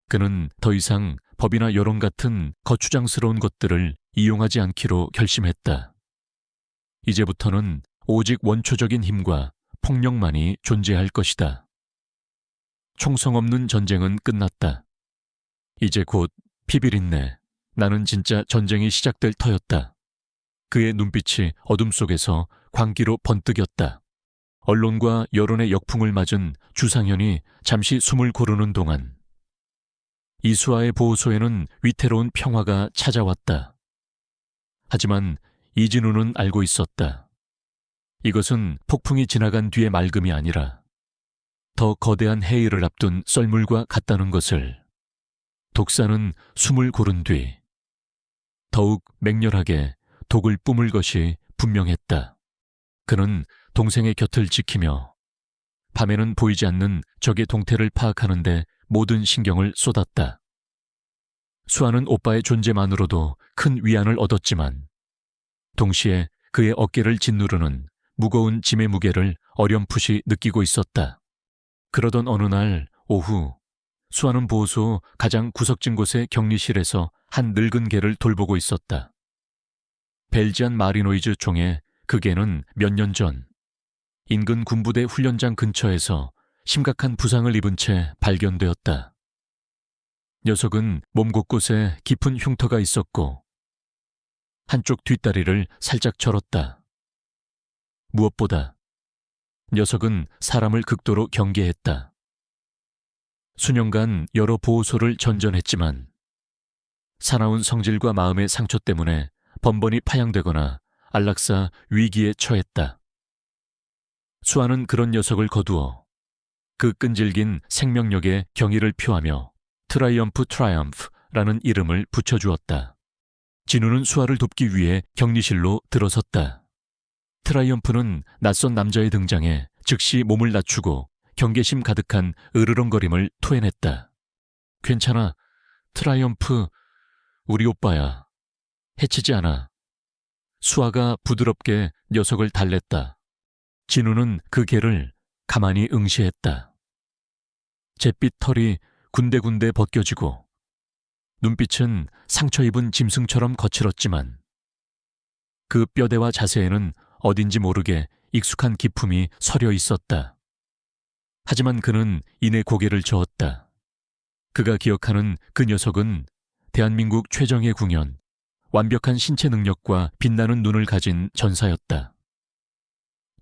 그는 더 이상 법이나 여론 같은 거추장스러운 것들을 이용하지 않기로 결심했다. 이제부터는 오직 원초적인 힘과 폭력만이 존재할 것이다. 총성 없는 전쟁은 끝났다. 이제 곧 피비린내, 나는 진짜 전쟁이 시작될 터였다. 그의 눈빛이 어둠 속에서 광기로 번뜩였다. 언론과 여론의 역풍을 맞은 주상현이 잠시 숨을 고르는 동안 이수아의 보호소에는 위태로운 평화가 찾아왔다. 하지만 이진우는 알고 있었다. 이것은 폭풍이 지나간 뒤의 맑음이 아니라 더 거대한 해일을 앞둔 썰물과 같다는 것을. 독사는 숨을 고른 뒤 더욱 맹렬하게 독을 뿜을 것이 분명했다. 그는 동생의 곁을 지키며 밤에는 보이지 않는 적의 동태를 파악하는 데 모든 신경을 쏟았다. 수아는 오빠의 존재만으로도 큰 위안을 얻었지만 동시에 그의 어깨를 짓누르는 무거운 짐의 무게를 어렴풋이 느끼고 있었다. 그러던 어느 날 오후 수아는 보호소 가장 구석진 곳의 격리실에서 한 늙은 개를 돌보고 있었다. 벨지안 마리노이즈 종의 그 개는 몇 년 전 인근 군부대 훈련장 근처에서 심각한 부상을 입은 채 발견되었다. 녀석은 몸 곳곳에 깊은 흉터가 있었고 한쪽 뒷다리를 살짝 절었다. 무엇보다 녀석은 사람을 극도로 경계했다. 수년간 여러 보호소를 전전했지만 사나운 성질과 마음의 상처 때문에 번번이 파양되거나 안락사 위기에 처했다. 수아는 그런 녀석을 거두어 그 끈질긴 생명력에 경의를 표하며 트라이엄프라는 이름을 붙여주었다. 진우는 수아를 돕기 위해 격리실로 들어섰다. 트라이엄프는 낯선 남자의 등장에 즉시 몸을 낮추고 경계심 가득한 으르렁거림을 토해냈다. 괜찮아, 트라이엄프, 우리 오빠야. 해치지 않아. 수아가 부드럽게 녀석을 달랬다. 진우는 그 개를 가만히 응시했다. 잿빛 털이 군데군데 벗겨지고 눈빛은 상처 입은 짐승처럼 거칠었지만 그 뼈대와 자세에는 어딘지 모르게 익숙한 기품이 서려 있었다. 하지만 그는 이내 고개를 저었다. 그가 기억하는 그 녀석은 대한민국 최정예 궁연, 완벽한 신체 능력과 빛나는 눈을 가진 전사였다.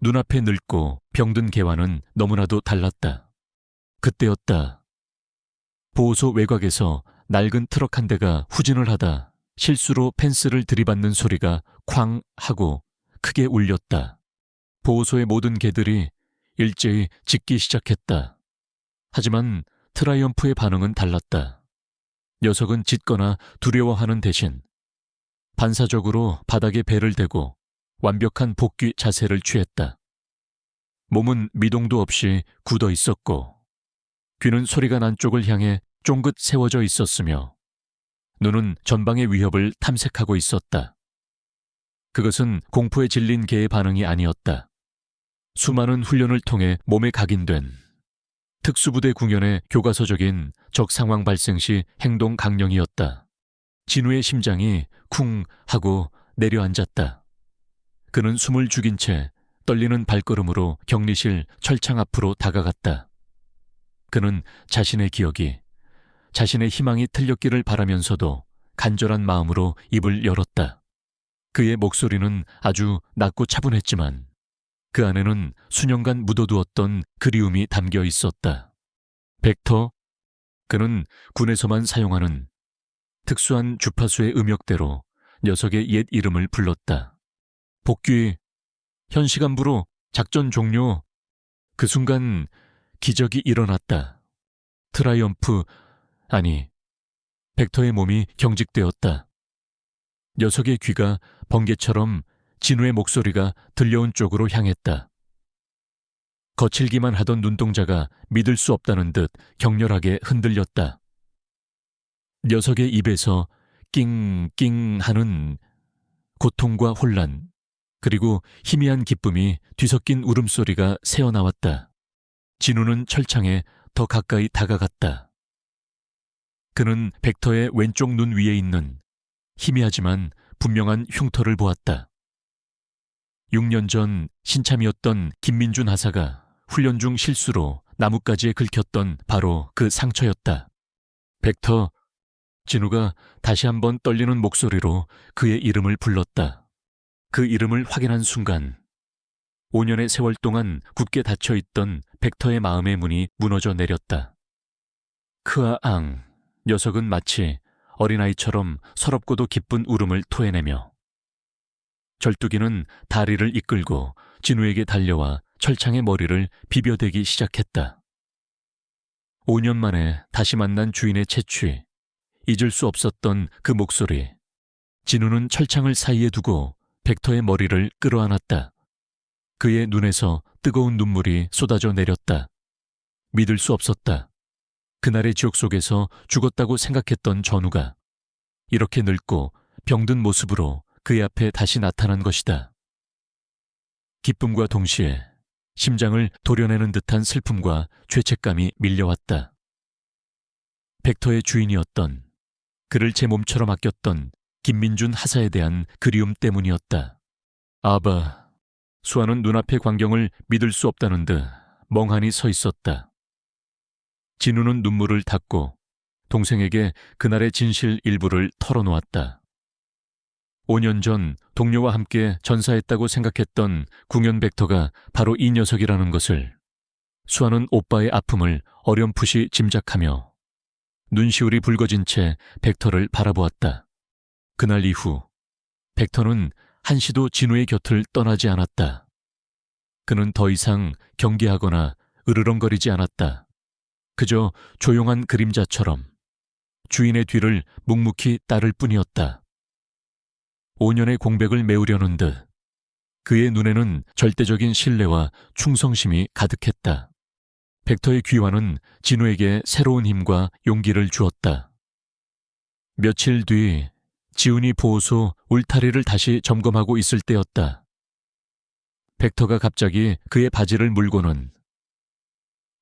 눈앞에 늙고 병든 개와는 너무나도 달랐다. 그때였다. 보호소 외곽에서 낡은 트럭 한 대가 후진을 하다 실수로 펜스를 들이받는 소리가 쾅 하고 크게 울렸다. 보호소의 모든 개들이 일제히 짖기 시작했다. 하지만 트라이엄프의 반응은 달랐다. 녀석은 짖거나 두려워하는 대신 반사적으로 바닥에 배를 대고 완벽한 복귀 자세를 취했다. 몸은 미동도 없이 굳어 있었고 귀는 소리가 난 쪽을 향해 쫑긋 세워져 있었으며 눈은 전방의 위협을 탐색하고 있었다. 그것은 공포에 질린 개의 반응이 아니었다. 수많은 훈련을 통해 몸에 각인된 특수부대 궁연의 교과서적인 적 상황 발생 시 행동 강령이었다. 진우의 심장이 쿵 하고 내려앉았다. 그는 숨을 죽인 채 떨리는 발걸음으로 격리실 철창 앞으로 다가갔다. 그는 자신의 기억이, 자신의 희망이 틀렸기를 바라면서도 간절한 마음으로 입을 열었다. 그의 목소리는 아주 낮고 차분했지만 그 안에는 수년간 묻어두었던 그리움이 담겨 있었다. 벡터? 그는 군에서만 사용하는 특수한 주파수의 음역대로 녀석의 옛 이름을 불렀다. 복귀, 현 시간부로 작전 종료. 그 순간 기적이 일어났다. 트라이엄프, 아니, 벡터의 몸이 경직되었다. 녀석의 귀가 번개처럼 진우의 목소리가 들려온 쪽으로 향했다. 거칠기만 하던 눈동자가 믿을 수 없다는 듯 격렬하게 흔들렸다. 녀석의 입에서 낑낑 하는 고통과 혼란, 그리고 희미한 기쁨이 뒤섞인 울음소리가 새어나왔다. 진우는 철창에 더 가까이 다가갔다. 그는 벡터의 왼쪽 눈 위에 있는 희미하지만 분명한 흉터를 보았다. 6년 전 신참이었던 김민준 하사가 훈련 중 실수로 나뭇가지에 긁혔던 바로 그 상처였다. 벡터, 진우가 다시 한번 떨리는 목소리로 그의 이름을 불렀다. 그 이름을 확인한 순간 5년의 세월 동안 굳게 닫혀있던 벡터의 마음의 문이 무너져 내렸다. 크아앙, 녀석은 마치 어린아이처럼 서럽고도 기쁜 울음을 토해내며 절뚝이는 다리를 이끌고 진우에게 달려와 철창의 머리를 비벼대기 시작했다. 5년 만에 다시 만난 주인의 채취, 잊을 수 없었던 그 목소리. 진우는 철창을 사이에 두고 벡터의 머리를 끌어안았다. 그의 눈에서 뜨거운 눈물이 쏟아져 내렸다. 믿을 수 없었다. 그날의 지옥 속에서 죽었다고 생각했던 전우가 이렇게 늙고 병든 모습으로 그의 앞에 다시 나타난 것이다. 기쁨과 동시에 심장을 도려내는 듯한 슬픔과 죄책감이 밀려왔다. 벡터의 주인이었던, 그를 제 몸처럼 아꼈던 김민준 하사에 대한 그리움 때문이었다. 아바, 수아는 눈앞의 광경을 믿을 수 없다는 듯 멍하니 서 있었다. 진우는 눈물을 닦고 동생에게 그날의 진실 일부를 털어놓았다. 5년 전 동료와 함께 전사했다고 생각했던 궁연 벡터가 바로 이 녀석이라는 것을 수아는 오빠의 아픔을 어렴풋이 짐작하며 눈시울이 붉어진 채 벡터를 바라보았다. 그날 이후 벡터는 한시도 진우의 곁을 떠나지 않았다. 그는 더 이상 경계하거나 으르렁거리지 않았다. 그저 조용한 그림자처럼 주인의 뒤를 묵묵히 따를 뿐이었다. 5년의 공백을 메우려는 듯 그의 눈에는 절대적인 신뢰와 충성심이 가득했다. 벡터의 귀환은 진우에게 새로운 힘과 용기를 주었다. 며칠 뒤 지훈이 보호소 울타리를 다시 점검하고 있을 때였다. 벡터가 갑자기 그의 바지를 물고는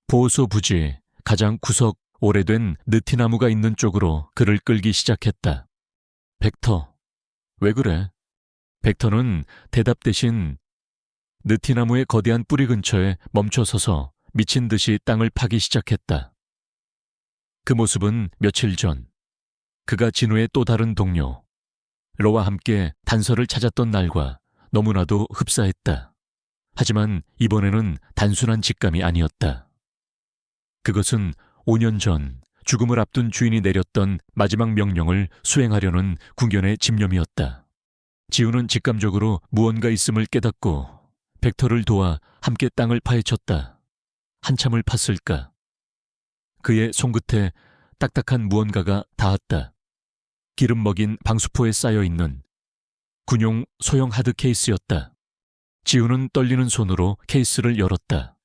보호소 부지 가장 구석 오래된 느티나무가 있는 쪽으로 그를 끌기 시작했다. 벡터, 왜 그래? 벡터는 대답 대신 느티나무의 거대한 뿌리 근처에 멈춰서서 미친 듯이 땅을 파기 시작했다. 그 모습은 며칠 전 그가 진우의 또 다른 동료 로와 함께 단서를 찾았던 날과 너무나도 흡사했다. 하지만 이번에는 단순한 직감이 아니었다. 그것은 5년 전 죽음을 앞둔 주인이 내렸던 마지막 명령을 수행하려는 궁견의 집념이었다. 지우는 직감적으로 무언가 있음을 깨닫고 벡터를 도와 함께 땅을 파헤쳤다. 한참을 팠을까. 그의 손끝에 딱딱한 무언가가 닿았다. 기름 먹인 방수포에 쌓여있는 군용 소형 하드 케이스였다. 지우는 떨리는 손으로 케이스를 열었다.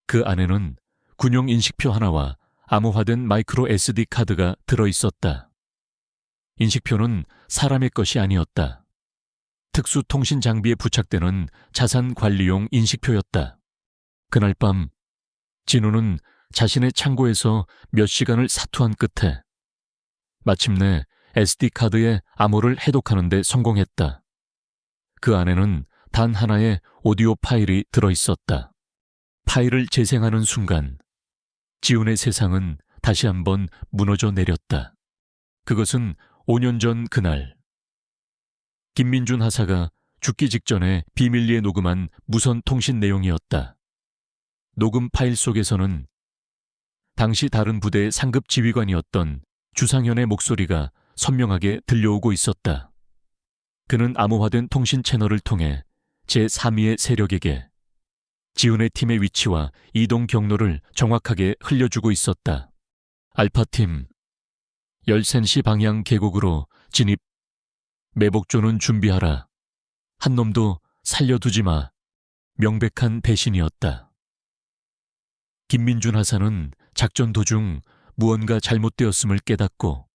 그 안에는 군용 인식표 하나와 암호화된 마이크로 SD 카드가 들어있었다. 인식표는 사람의 것이 아니었다. 특수 통신 장비에 부착되는 자산 관리용 인식표였다. 그날 밤 진우는 자신의 창고에서 몇 시간을 사투한 끝에 마침내 SD카드의 암호를 해독하는 데 성공했다. 그 안에는 단 하나의 오디오 파일이 들어있었다. 파일을 재생하는 순간 지훈의 세상은 다시 한번 무너져 내렸다. 그것은 5년 전 그날 김민준 하사가 죽기 직전에 비밀리에 녹음한 무선 통신 내용이었다. 녹음 파일 속에서는 당시 다른 부대의 상급 지휘관이었던 주상현의 목소리가 선명하게 들려오고 있었다. 그는 암호화된 통신 채널을 통해 제3위의 세력에게 지훈의 팀의 위치와 이동 경로를 정확하게 흘려주고 있었다. 알파팀, 열센시 방향 계곡으로 진입, 매복조는 준비하라. 한 놈도 살려두지 마. 명백한 배신이었다. 김민준 하사는 작전 도중 무언가 잘못되었음을 깨닫고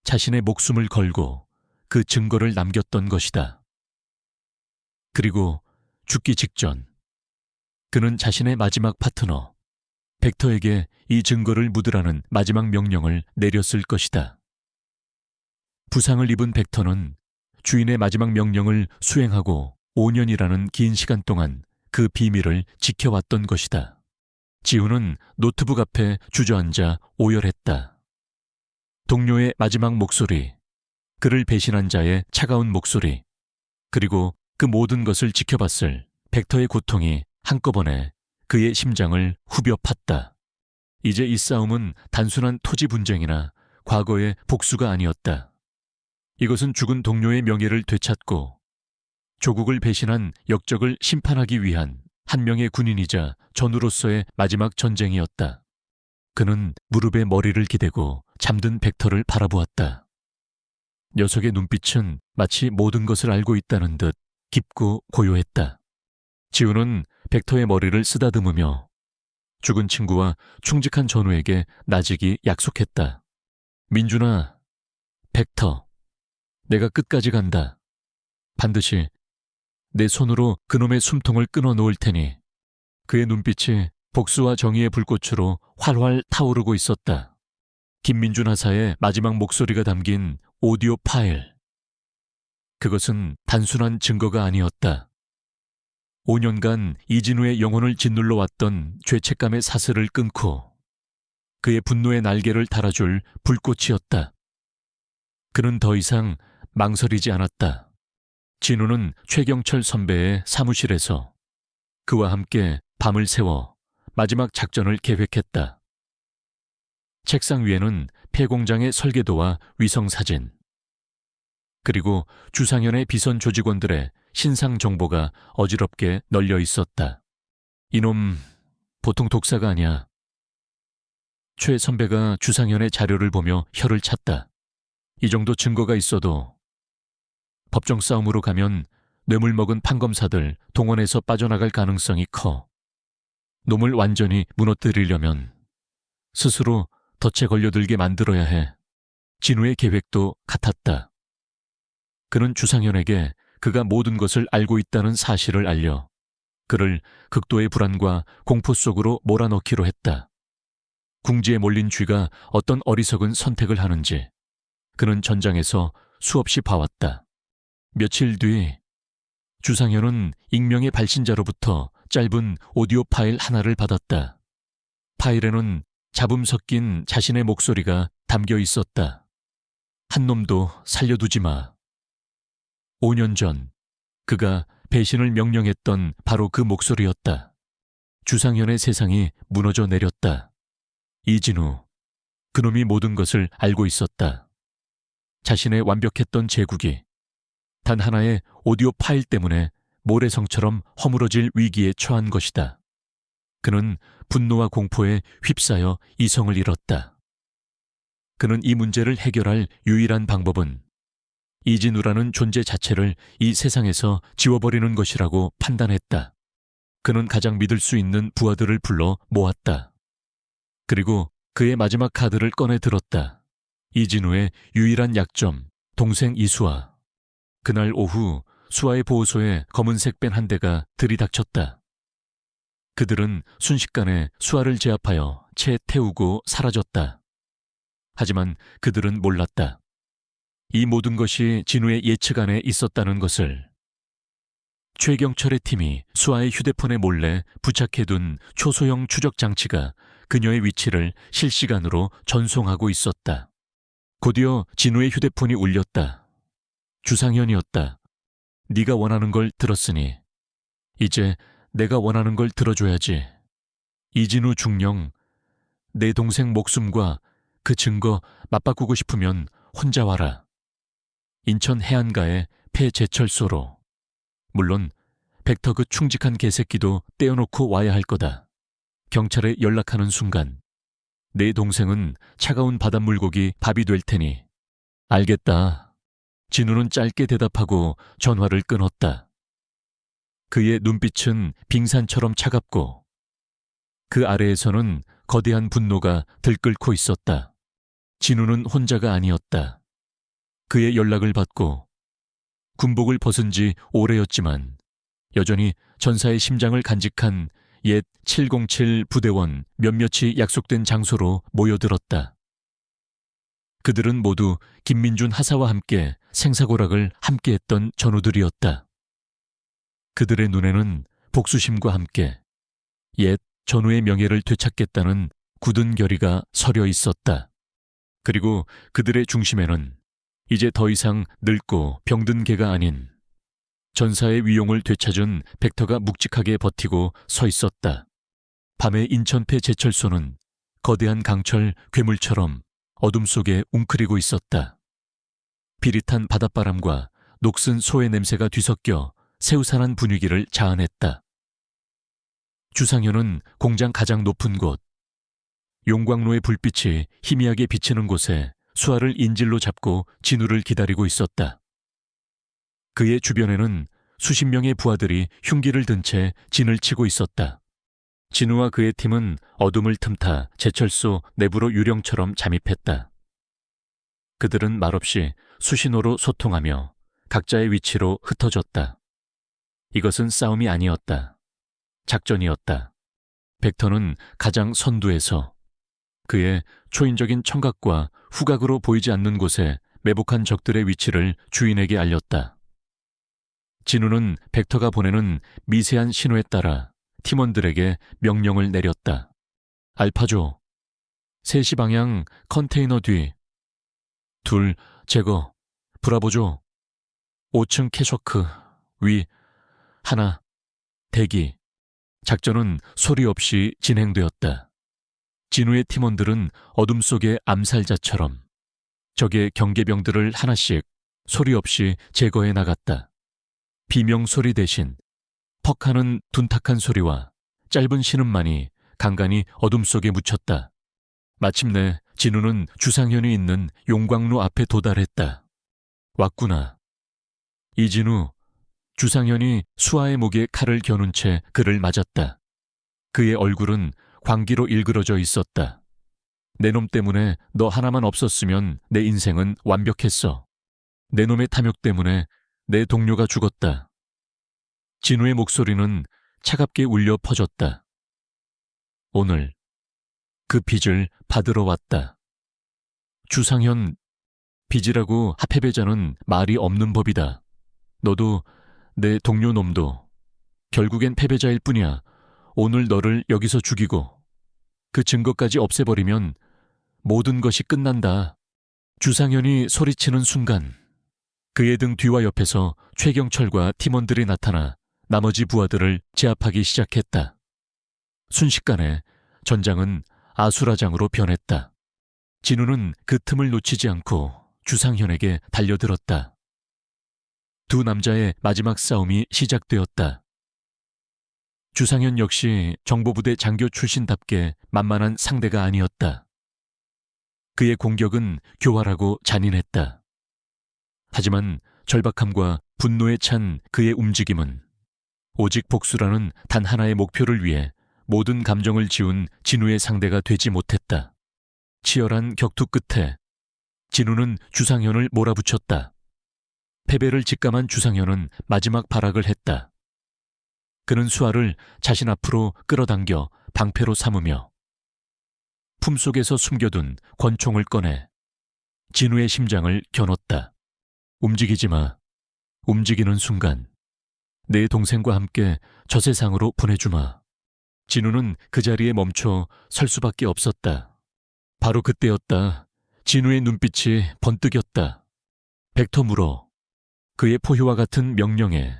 자신의 목숨을 걸고 그 증거를 남겼던 것이다. 그리고 죽기 직전 그는 자신의 마지막 파트너 벡터에게 이 증거를 묻으라는 마지막 명령을 내렸을 것이다. 부상을 입은 벡터는 주인의 마지막 명령을 수행하고 5년이라는 긴 시간 동안 그 비밀을 지켜왔던 것이다. 지훈은 노트북 앞에 주저앉아 오열했다. 동료의 마지막 목소리, 그를 배신한 자의 차가운 목소리, 그리고 그 모든 것을 지켜봤을 벡터의 고통이 한꺼번에 그의 심장을 후벼 팠다. 이제 이 싸움은 단순한 토지 분쟁이나 과거의 복수가 아니었다. 이것은 죽은 동료의 명예를 되찾고 조국을 배신한 역적을 심판하기 위한 한 명의 군인이자 전우로서의 마지막 전쟁이었다. 그는 무릎에 머리를 기대고 잠든 벡터를 바라보았다. 녀석의 눈빛은 마치 모든 것을 알고 있다는 듯 깊고 고요했다. 지훈은 벡터의 머리를 쓰다듬으며 죽은 친구와 충직한 전우에게 나직이 약속했다. 민준아, 벡터, 내가 끝까지 간다. 반드시 내 손으로 그놈의 숨통을 끊어 놓을 테니. 그의 눈빛이 복수와 정의의 불꽃으로 활활 타오르고 있었다. 김민준 하사의 마지막 목소리가 담긴 오디오 파일. 그것은 단순한 증거가 아니었다. 5년간 이진우의 영혼을 짓눌러 왔던 죄책감의 사슬을 끊고 그의 분노의 날개를 달아줄 불꽃이었다. 그는 더 이상 망설이지 않았다. 진우는 최경철 선배의 사무실에서 그와 함께 밤을 새워 마지막 작전을 계획했다. 책상 위에는 폐공장의 설계도와 위성사진, 그리고 주상현의 비선 조직원들의 신상 정보가 어지럽게 널려 있었다. 이놈 보통 독사가 아니야. 최 선배가 주상현의 자료를 보며 혀를 찼다. 이 정도 증거가 있어도 법정 싸움으로 가면 뇌물 먹은 판검사들 동원해서 빠져나갈 가능성이 커. 놈을 완전히 무너뜨리려면 스스로 덫에 걸려들게 만들어야 해. 진우의 계획도 같았다. 그는 주상현에게 그가 모든 것을 알고 있다는 사실을 알려 그를 극도의 불안과 공포 속으로 몰아넣기로 했다. 궁지에 몰린 쥐가 어떤 어리석은 선택을 하는지 그는 전장에서 수없이 봐왔다. 며칠 뒤 주상현은 익명의 발신자로부터 짧은 오디오 파일 하나를 받았다. 파일에는 잡음 섞인 자신의 목소리가 담겨 있었다. 한 놈도 살려두지 마. 5년 전 그가 배신을 명령했던 바로 그 목소리였다. 주상현의 세상이 무너져 내렸다. 이진우, 그놈이 모든 것을 알고 있었다. 자신의 완벽했던 제국이 단 하나의 오디오 파일 때문에 모래성처럼 허물어질 위기에 처한 것이다. 그는 분노와 공포에 휩싸여 이성을 잃었다. 그는 이 문제를 해결할 유일한 방법은 이진우라는 존재 자체를 이 세상에서 지워버리는 것이라고 판단했다. 그는 가장 믿을 수 있는 부하들을 불러 모았다. 그리고 그의 마지막 카드를 꺼내 들었다. 이진우의 유일한 약점, 동생 이수아. 그날 오후 수아의 보호소에 검은색 밴 한 대가 들이닥쳤다. 그들은 순식간에 수아를 제압하여 채 태우고 사라졌다. 하지만 그들은 몰랐다. 이 모든 것이 진우의 예측 안에 있었다는 것을. 최경철의 팀이 수아의 휴대폰에 몰래 부착해둔 초소형 추적 장치가 그녀의 위치를 실시간으로 전송하고 있었다. 곧이어 진우의 휴대폰이 울렸다. 주상현이었다. 네가 원하는 걸 들었으니 이제 내가 원하는 걸 들어줘야지. 이진우 중령, 내 동생 목숨과 그 증거 맞바꾸고 싶으면 혼자 와라. 인천 해안가의 폐제철소로. 물론 벡터 그 충직한 개새끼도 떼어놓고 와야 할 거다. 경찰에 연락하는 순간 내 동생은 차가운 바닷물고기 밥이 될 테니. 알겠다. 진우는 짧게 대답하고 전화를 끊었다. 그의 눈빛은 빙산처럼 차갑고 그 아래에서는 거대한 분노가 들끓고 있었다. 진우는 혼자가 아니었다. 그의 연락을 받고 군복을 벗은 지 오래였지만 여전히 전사의 심장을 간직한 옛 707 부대원 몇몇이 약속된 장소로 모여들었다. 그들은 모두 김민준 하사와 함께 생사고락을 함께했던 전우들이었다. 그들의 눈에는 복수심과 함께 옛 전우의 명예를 되찾겠다는 굳은 결의가 서려 있었다. 그리고 그들의 중심에는 이제 더 이상 늙고 병든 개가 아닌 전사의 위용을 되찾은 벡터가 묵직하게 버티고 서 있었다. 밤의 인천폐 제철소는 거대한 강철 괴물처럼 어둠 속에 웅크리고 있었다. 비릿한 바닷바람과 녹슨 소의 냄새가 뒤섞여 새우산한 분위기를 자아냈다. 주상현은 공장 가장 높은 곳, 용광로의 불빛이 희미하게 비치는 곳에 수아를 인질로 잡고 진우를 기다리고 있었다. 그의 주변에는 수십 명의 부하들이 흉기를 든 채 진을 치고 있었다. 진우와 그의 팀은 어둠을 틈타 제철소 내부로 유령처럼 잠입했다. 그들은 말없이 수신호로 소통하며 각자의 위치로 흩어졌다. 이것은 싸움이 아니었다. 작전이었다. 벡터는 가장 선두에서 그의 초인적인 청각과 후각으로 보이지 않는 곳에 매복한 적들의 위치를 주인에게 알렸다. 진우는 벡터가 보내는 미세한 신호에 따라 팀원들에게 명령을 내렸다. 알파조, 3시 방향 컨테이너 뒤, 둘 제거, 브라보조, 5층 캐셔크, 위, 하나, 대기. 작전은 소리 없이 진행되었다. 진우의 팀원들은 어둠 속의 암살자처럼 적의 경계병들을 하나씩 소리 없이 제거해 나갔다. 비명 소리 대신 퍽하는 둔탁한 소리와 짧은 신음만이 간간히 어둠 속에 묻혔다. 마침내 진우는 주상현이 있는 용광로 앞에 도달했다. 왔구나. 이진우, 주상현이 수아의 목에 칼을 겨눈 채 그를 맞았다. 그의 얼굴은 광기로 일그러져 있었다. 내 놈 때문에 너 하나만 없었으면 내 인생은 완벽했어. 내 놈의 탐욕 때문에 내 동료가 죽었다. 진우의 목소리는 차갑게 울려 퍼졌다. 오늘 그 빚을 받으러 왔다. 주상현, 빚이라고 합해배자는 말이 없는 법이다. 너도 내 동료 놈도 결국엔 패배자일 뿐이야. 오늘 너를 여기서 죽이고 그 증거까지 없애버리면 모든 것이 끝난다. 주상현이 소리치는 순간 그의 등 뒤와 옆에서 최경철과 팀원들이 나타나 나머지 부하들을 제압하기 시작했다. 순식간에 전장은 아수라장으로 변했다. 진우는 그 틈을 놓치지 않고 주상현에게 달려들었다. 두 남자의 마지막 싸움이 시작되었다. 주상현 역시 정보부대 장교 출신답게 만만한 상대가 아니었다. 그의 공격은 교활하고 잔인했다. 하지만 절박함과 분노에 찬 그의 움직임은 오직 복수라는 단 하나의 목표를 위해 모든 감정을 지운 진우의 상대가 되지 못했다. 치열한 격투 끝에 진우는 주상현을 몰아붙였다. 패배를 직감한 주상현은 마지막 발악을 했다. 그는 수아를 자신 앞으로 끌어당겨 방패로 삼으며 품속에서 숨겨둔 권총을 꺼내 진우의 심장을 겨눴다. 움직이지 마. 움직이는 순간 내 동생과 함께 저 세상으로 보내주마. 진우는 그 자리에 멈춰 설 수밖에 없었다. 바로 그때였다. 진우의 눈빛이 번뜩였다. 벡터 물어. 그의 포효와 같은 명령에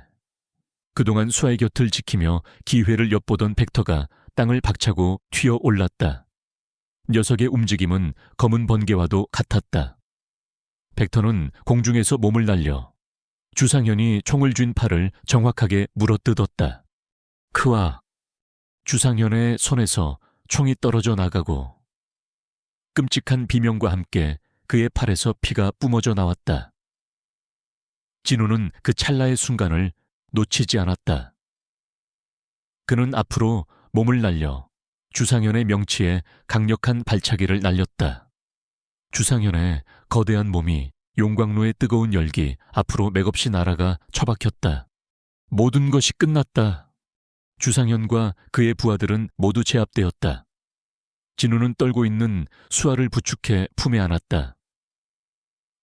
그동안 수아의 곁을 지키며 기회를 엿보던 벡터가 땅을 박차고 튀어 올랐다. 녀석의 움직임은 검은 번개와도 같았다. 벡터는 공중에서 몸을 날려 주상현이 총을 쥔 팔을 정확하게 물어뜯었다. 크아. 주상현의 손에서 총이 떨어져 나가고 끔찍한 비명과 함께 그의 팔에서 피가 뿜어져 나왔다. 진우는 그 찰나의 순간을 놓치지 않았다. 그는 앞으로 몸을 날려 주상현의 명치에 강력한 발차기를 날렸다. 주상현의 거대한 몸이 용광로의 뜨거운 열기 앞으로 맥없이 날아가 처박혔다. 모든 것이 끝났다. 주상현과 그의 부하들은 모두 제압되었다. 진우는 떨고 있는 수아를 부축해 품에 안았다.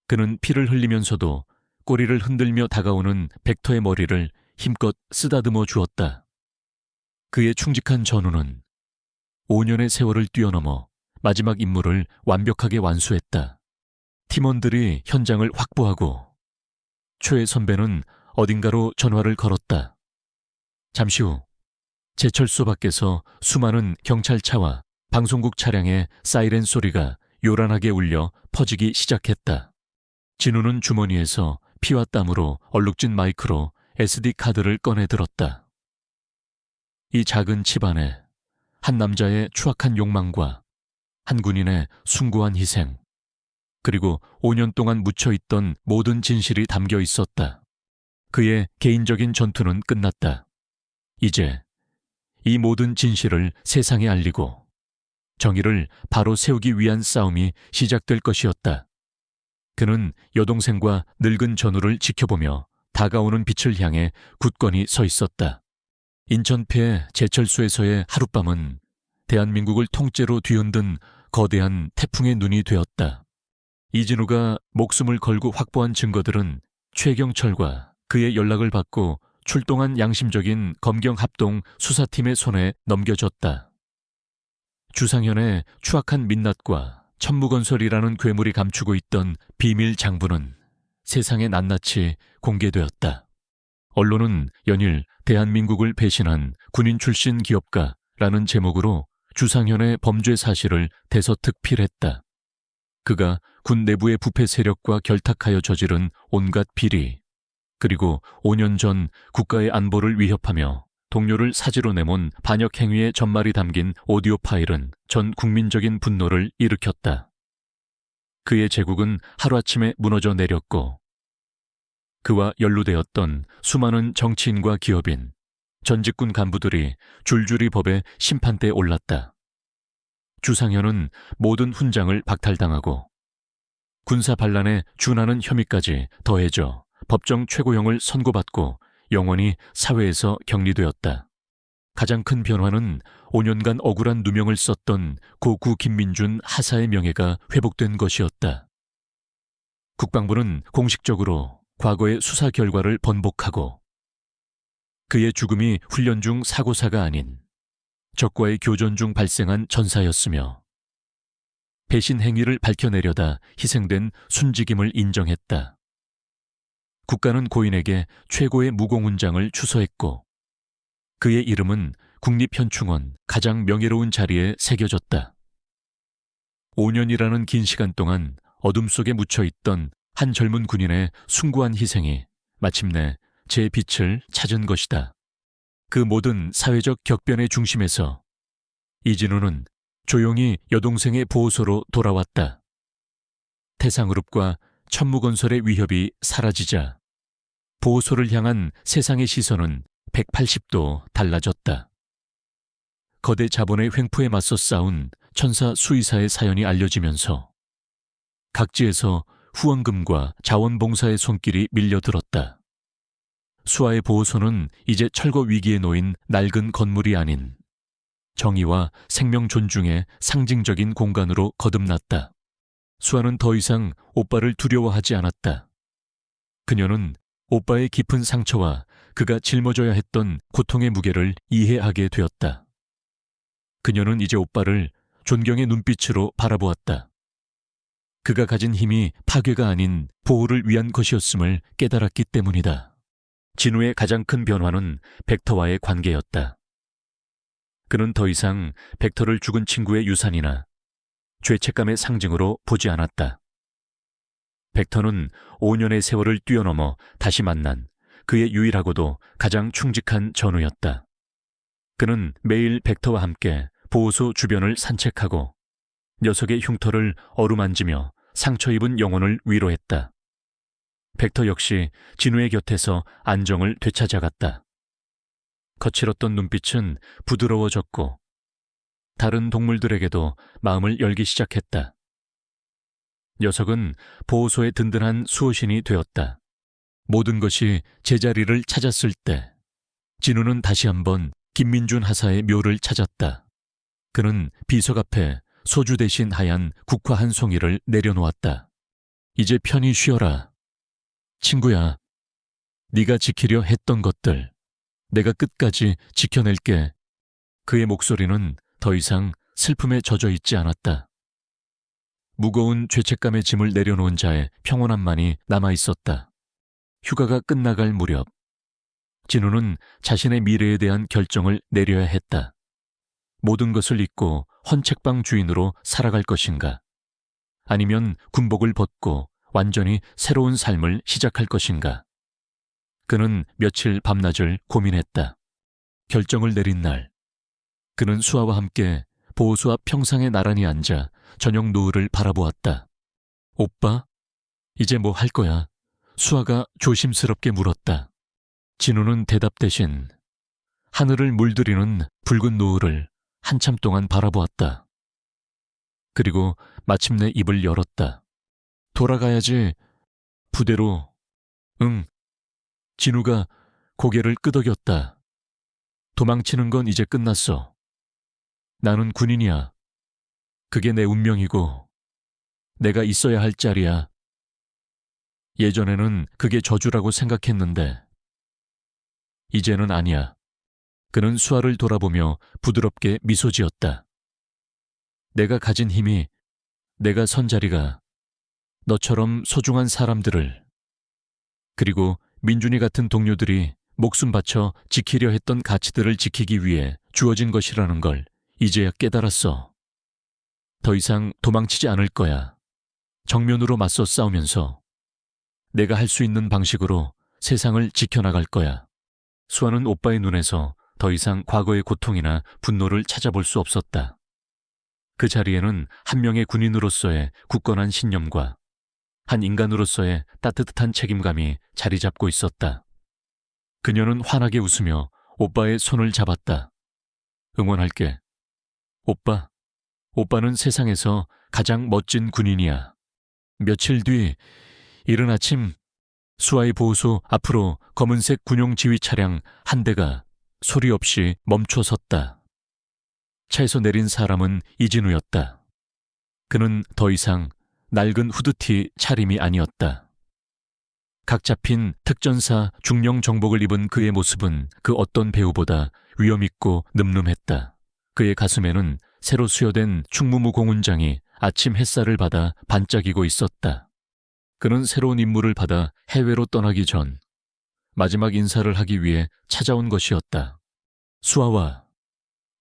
그는 피를 흘리면서도 꼬리를 흔들며 다가오는 벡터의 머리를 힘껏 쓰다듬어 주었다. 그의 충직한 전우는 5년의 세월을 뛰어넘어 마지막 임무를 완벽하게 완수했다. 팀원들이 현장을 확보하고 최 선배는 어딘가로 전화를 걸었다. 잠시 후 제철소 밖에서 수많은 경찰차와 방송국 차량의 사이렌 소리가 요란하게 울려 퍼지기 시작했다. 진우는 주머니에서 피와 땀으로 얼룩진 마이크로 SD카드를 꺼내 들었다. 이 작은 칩 안에 한 남자의 추악한 욕망과 한 군인의 숭고한 희생, 그리고 5년 동안 묻혀있던 모든 진실이 담겨 있었다. 그의 개인적인 전투는 끝났다. 이제 이 모든 진실을 세상에 알리고 정의를 바로 세우기 위한 싸움이 시작될 것이었다. 그는 여동생과 늙은 전우를 지켜보며 다가오는 빛을 향해 굳건히 서 있었다. 인천폐 제철소에서의 하룻밤은 대한민국을 통째로 뒤흔든 거대한 태풍의 눈이 되었다. 이진우가 목숨을 걸고 확보한 증거들은 최경철과 그의 연락을 받고 출동한 양심적인 검경합동 수사팀의 손에 넘겨졌다. 주상현의 추악한 민낯과 천무건설이라는 괴물이 감추고 있던 비밀 장부는 세상에 낱낱이 공개되었다. 언론은 연일 대한민국을 배신한 군인 출신 기업가라는 제목으로 주상현의 범죄 사실을 대서특필했다. 그가 군 내부의 부패 세력과 결탁하여 저지른 온갖 비리, 그리고 5년 전 국가의 안보를 위협하며 동료를 사지로 내몬 반역 행위의 전말이 담긴 오디오 파일은 전 국민적인 분노를 일으켰다. 그의 제국은 하루아침에 무너져 내렸고 그와 연루되었던 수많은 정치인과 기업인, 전직군 간부들이 줄줄이 법의 심판대에 올랐다. 주상현은 모든 훈장을 박탈당하고 군사 반란에 준하는 혐의까지 더해져 법정 최고형을 선고받고 영원히 사회에서 격리되었다. 가장 큰 변화는 5년간 억울한 누명을 썼던 고구 김민준 하사의 명예가 회복된 것이었다. 국방부는 공식적으로 과거의 수사 결과를 번복하고 그의 죽음이 훈련 중 사고사가 아닌 적과의 교전 중 발생한 전사였으며 배신 행위를 밝혀내려다 희생된 순직임을 인정했다. 국가는 고인에게 최고의 무공훈장을 추서했고 그의 이름은 국립현충원 가장 명예로운 자리에 새겨졌다. 5년이라는 긴 시간 동안 어둠 속에 묻혀있던 한 젊은 군인의 숭고한 희생이 마침내 제 빛을 찾은 것이다. 그 모든 사회적 격변의 중심에서 이진우는 조용히 여동생의 보호소로 돌아왔다. 태상그룹과 천무건설의 위협이 사라지자 보호소를 향한 세상의 시선은 180도 달라졌다. 거대 자본의 횡포에 맞서 싸운 천사 수의사의 사연이 알려지면서 각지에서 후원금과 자원봉사의 손길이 밀려들었다. 수아의 보호소는 이제 철거 위기에 놓인 낡은 건물이 아닌 정의와 생명 존중의 상징적인 공간으로 거듭났다. 수아는 더 이상 오빠를 두려워하지 않았다. 그녀는 오빠의 깊은 상처와 그가 짊어져야 했던 고통의 무게를 이해하게 되었다. 그녀는 이제 오빠를 존경의 눈빛으로 바라보았다. 그가 가진 힘이 파괴가 아닌 보호를 위한 것이었음을 깨달았기 때문이다. 진우의 가장 큰 변화는 벡터와의 관계였다. 그는 더 이상 벡터를 죽은 친구의 유산이나 죄책감의 상징으로 보지 않았다. 벡터는 5년의 세월을 뛰어넘어 다시 만난 그의 유일하고도 가장 충직한 전우였다. 그는 매일 벡터와 함께 보호소 주변을 산책하고 녀석의 흉터를 어루만지며 상처 입은 영혼을 위로했다. 벡터 역시 진우의 곁에서 안정을 되찾아갔다. 거칠었던 눈빛은 부드러워졌고 다른 동물들에게도 마음을 열기 시작했다. 녀석은 보호소의 든든한 수호신이 되었다. 모든 것이 제자리를 찾았을 때 진우는 다시 한번 김민준 하사의 묘를 찾았다. 그는 비석 앞에 소주 대신 하얀 국화 한 송이를 내려놓았다. 이제 편히 쉬어라. 친구야, 네가 지키려 했던 것들 내가 끝까지 지켜낼게. 그의 목소리는 더 이상 슬픔에 젖어 있지 않았다. 무거운 죄책감의 짐을 내려놓은 자의 평온함만이 남아있었다. 휴가가 끝나갈 무렵 진우는 자신의 미래에 대한 결정을 내려야 했다. 모든 것을 잊고 헌책방 주인으로 살아갈 것인가? 아니면 군복을 벗고 완전히 새로운 삶을 시작할 것인가? 그는 며칠 밤낮을 고민했다. 결정을 내린 날, 그는 수아와 함께 보호소 앞 평상에 나란히 앉아 저녁 노을을 바라보았다. 오빠, 이제 뭐 할 거야? 수아가 조심스럽게 물었다. 진우는 대답 대신 하늘을 물들이는 붉은 노을을 한참 동안 바라보았다. 그리고 마침내 입을 열었다. 돌아가야지. 부대로. 응. 진우가 고개를 끄덕였다. 도망치는 건 이제 끝났어. 나는 군인이야. 그게 내 운명이고 내가 있어야 할 자리야. 예전에는 그게 저주라고 생각했는데 이제는 아니야. 그는 수아를 돌아보며 부드럽게 미소 지었다. 내가 가진 힘이, 내가 선 자리가 너처럼 소중한 사람들을, 그리고 민준이 같은 동료들이 목숨 바쳐 지키려 했던 가치들을 지키기 위해 주어진 것이라는 걸 이제야 깨달았어. 더 이상 도망치지 않을 거야. 정면으로 맞서 싸우면서 내가 할 수 있는 방식으로 세상을 지켜나갈 거야. 수아는 오빠의 눈에서 더 이상 과거의 고통이나 분노를 찾아볼 수 없었다. 그 자리에는 한 명의 군인으로서의 굳건한 신념과 한 인간으로서의 따뜻한 책임감이 자리 잡고 있었다. 그녀는 환하게 웃으며 오빠의 손을 잡았다. 응원할게. 오빠, 오빠는 세상에서 가장 멋진 군인이야. 며칠 뒤 이른 아침 수아의 보호소 앞으로 검은색 군용 지휘 차량 한 대가 소리 없이 멈춰 섰다. 차에서 내린 사람은 이진우였다. 그는 더 이상 낡은 후드티 차림이 아니었다. 각 잡힌 특전사 중령 정복을 입은 그의 모습은 그 어떤 배우보다 위엄있고 늠름했다. 그의 가슴에는 새로 수여된 충무무 공훈장이 아침 햇살을 받아 반짝이고 있었다. 그는 새로운 임무를 받아 해외로 떠나기 전 마지막 인사를 하기 위해 찾아온 것이었다. 수아와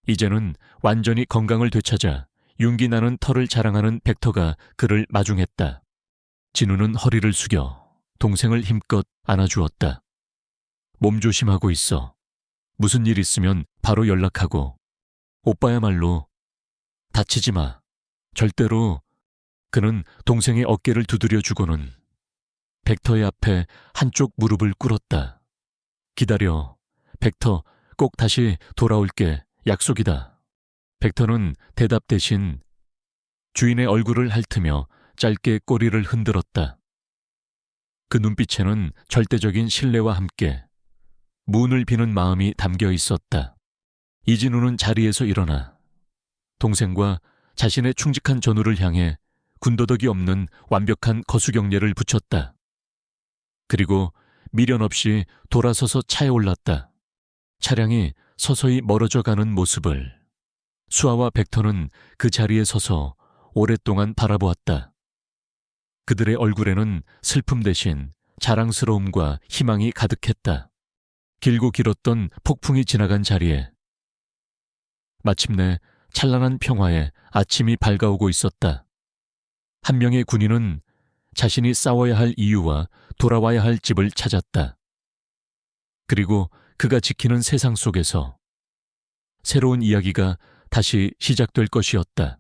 이제는 완전히 건강을 되찾아 윤기 나는 털을 자랑하는 벡터가 그를 마중했다. 진우는 허리를 숙여 동생을 힘껏 안아주었다. 몸 조심하고 있어. 무슨 일 있으면 바로 연락하고. 오빠야말로 다치지 마. 절대로. 그는 동생의 어깨를 두드려 주고는 벡터의 앞에 한쪽 무릎을 꿇었다. 기다려. 벡터, 꼭 다시 돌아올게. 약속이다. 벡터는 대답 대신 주인의 얼굴을 핥으며 짧게 꼬리를 흔들었다. 그 눈빛에는 절대적인 신뢰와 함께 무운을 비는 마음이 담겨 있었다. 이진우는 자리에서 일어나 동생과 자신의 충직한 전우를 향해 군더더기 없는 완벽한 거수경례를 붙였다. 그리고 미련 없이 돌아서서 차에 올랐다. 차량이 서서히 멀어져 가는 모습을 수아와 벡터는 그 자리에 서서 오랫동안 바라보았다. 그들의 얼굴에는 슬픔 대신 자랑스러움과 희망이 가득했다. 길고 길었던 폭풍이 지나간 자리에 마침내 찬란한 평화에 아침이 밝아오고 있었다. 한 명의 군인은 자신이 싸워야 할 이유와 돌아와야 할 집을 찾았다. 그리고 그가 지키는 세상 속에서 새로운 이야기가 다시 시작될 것이었다.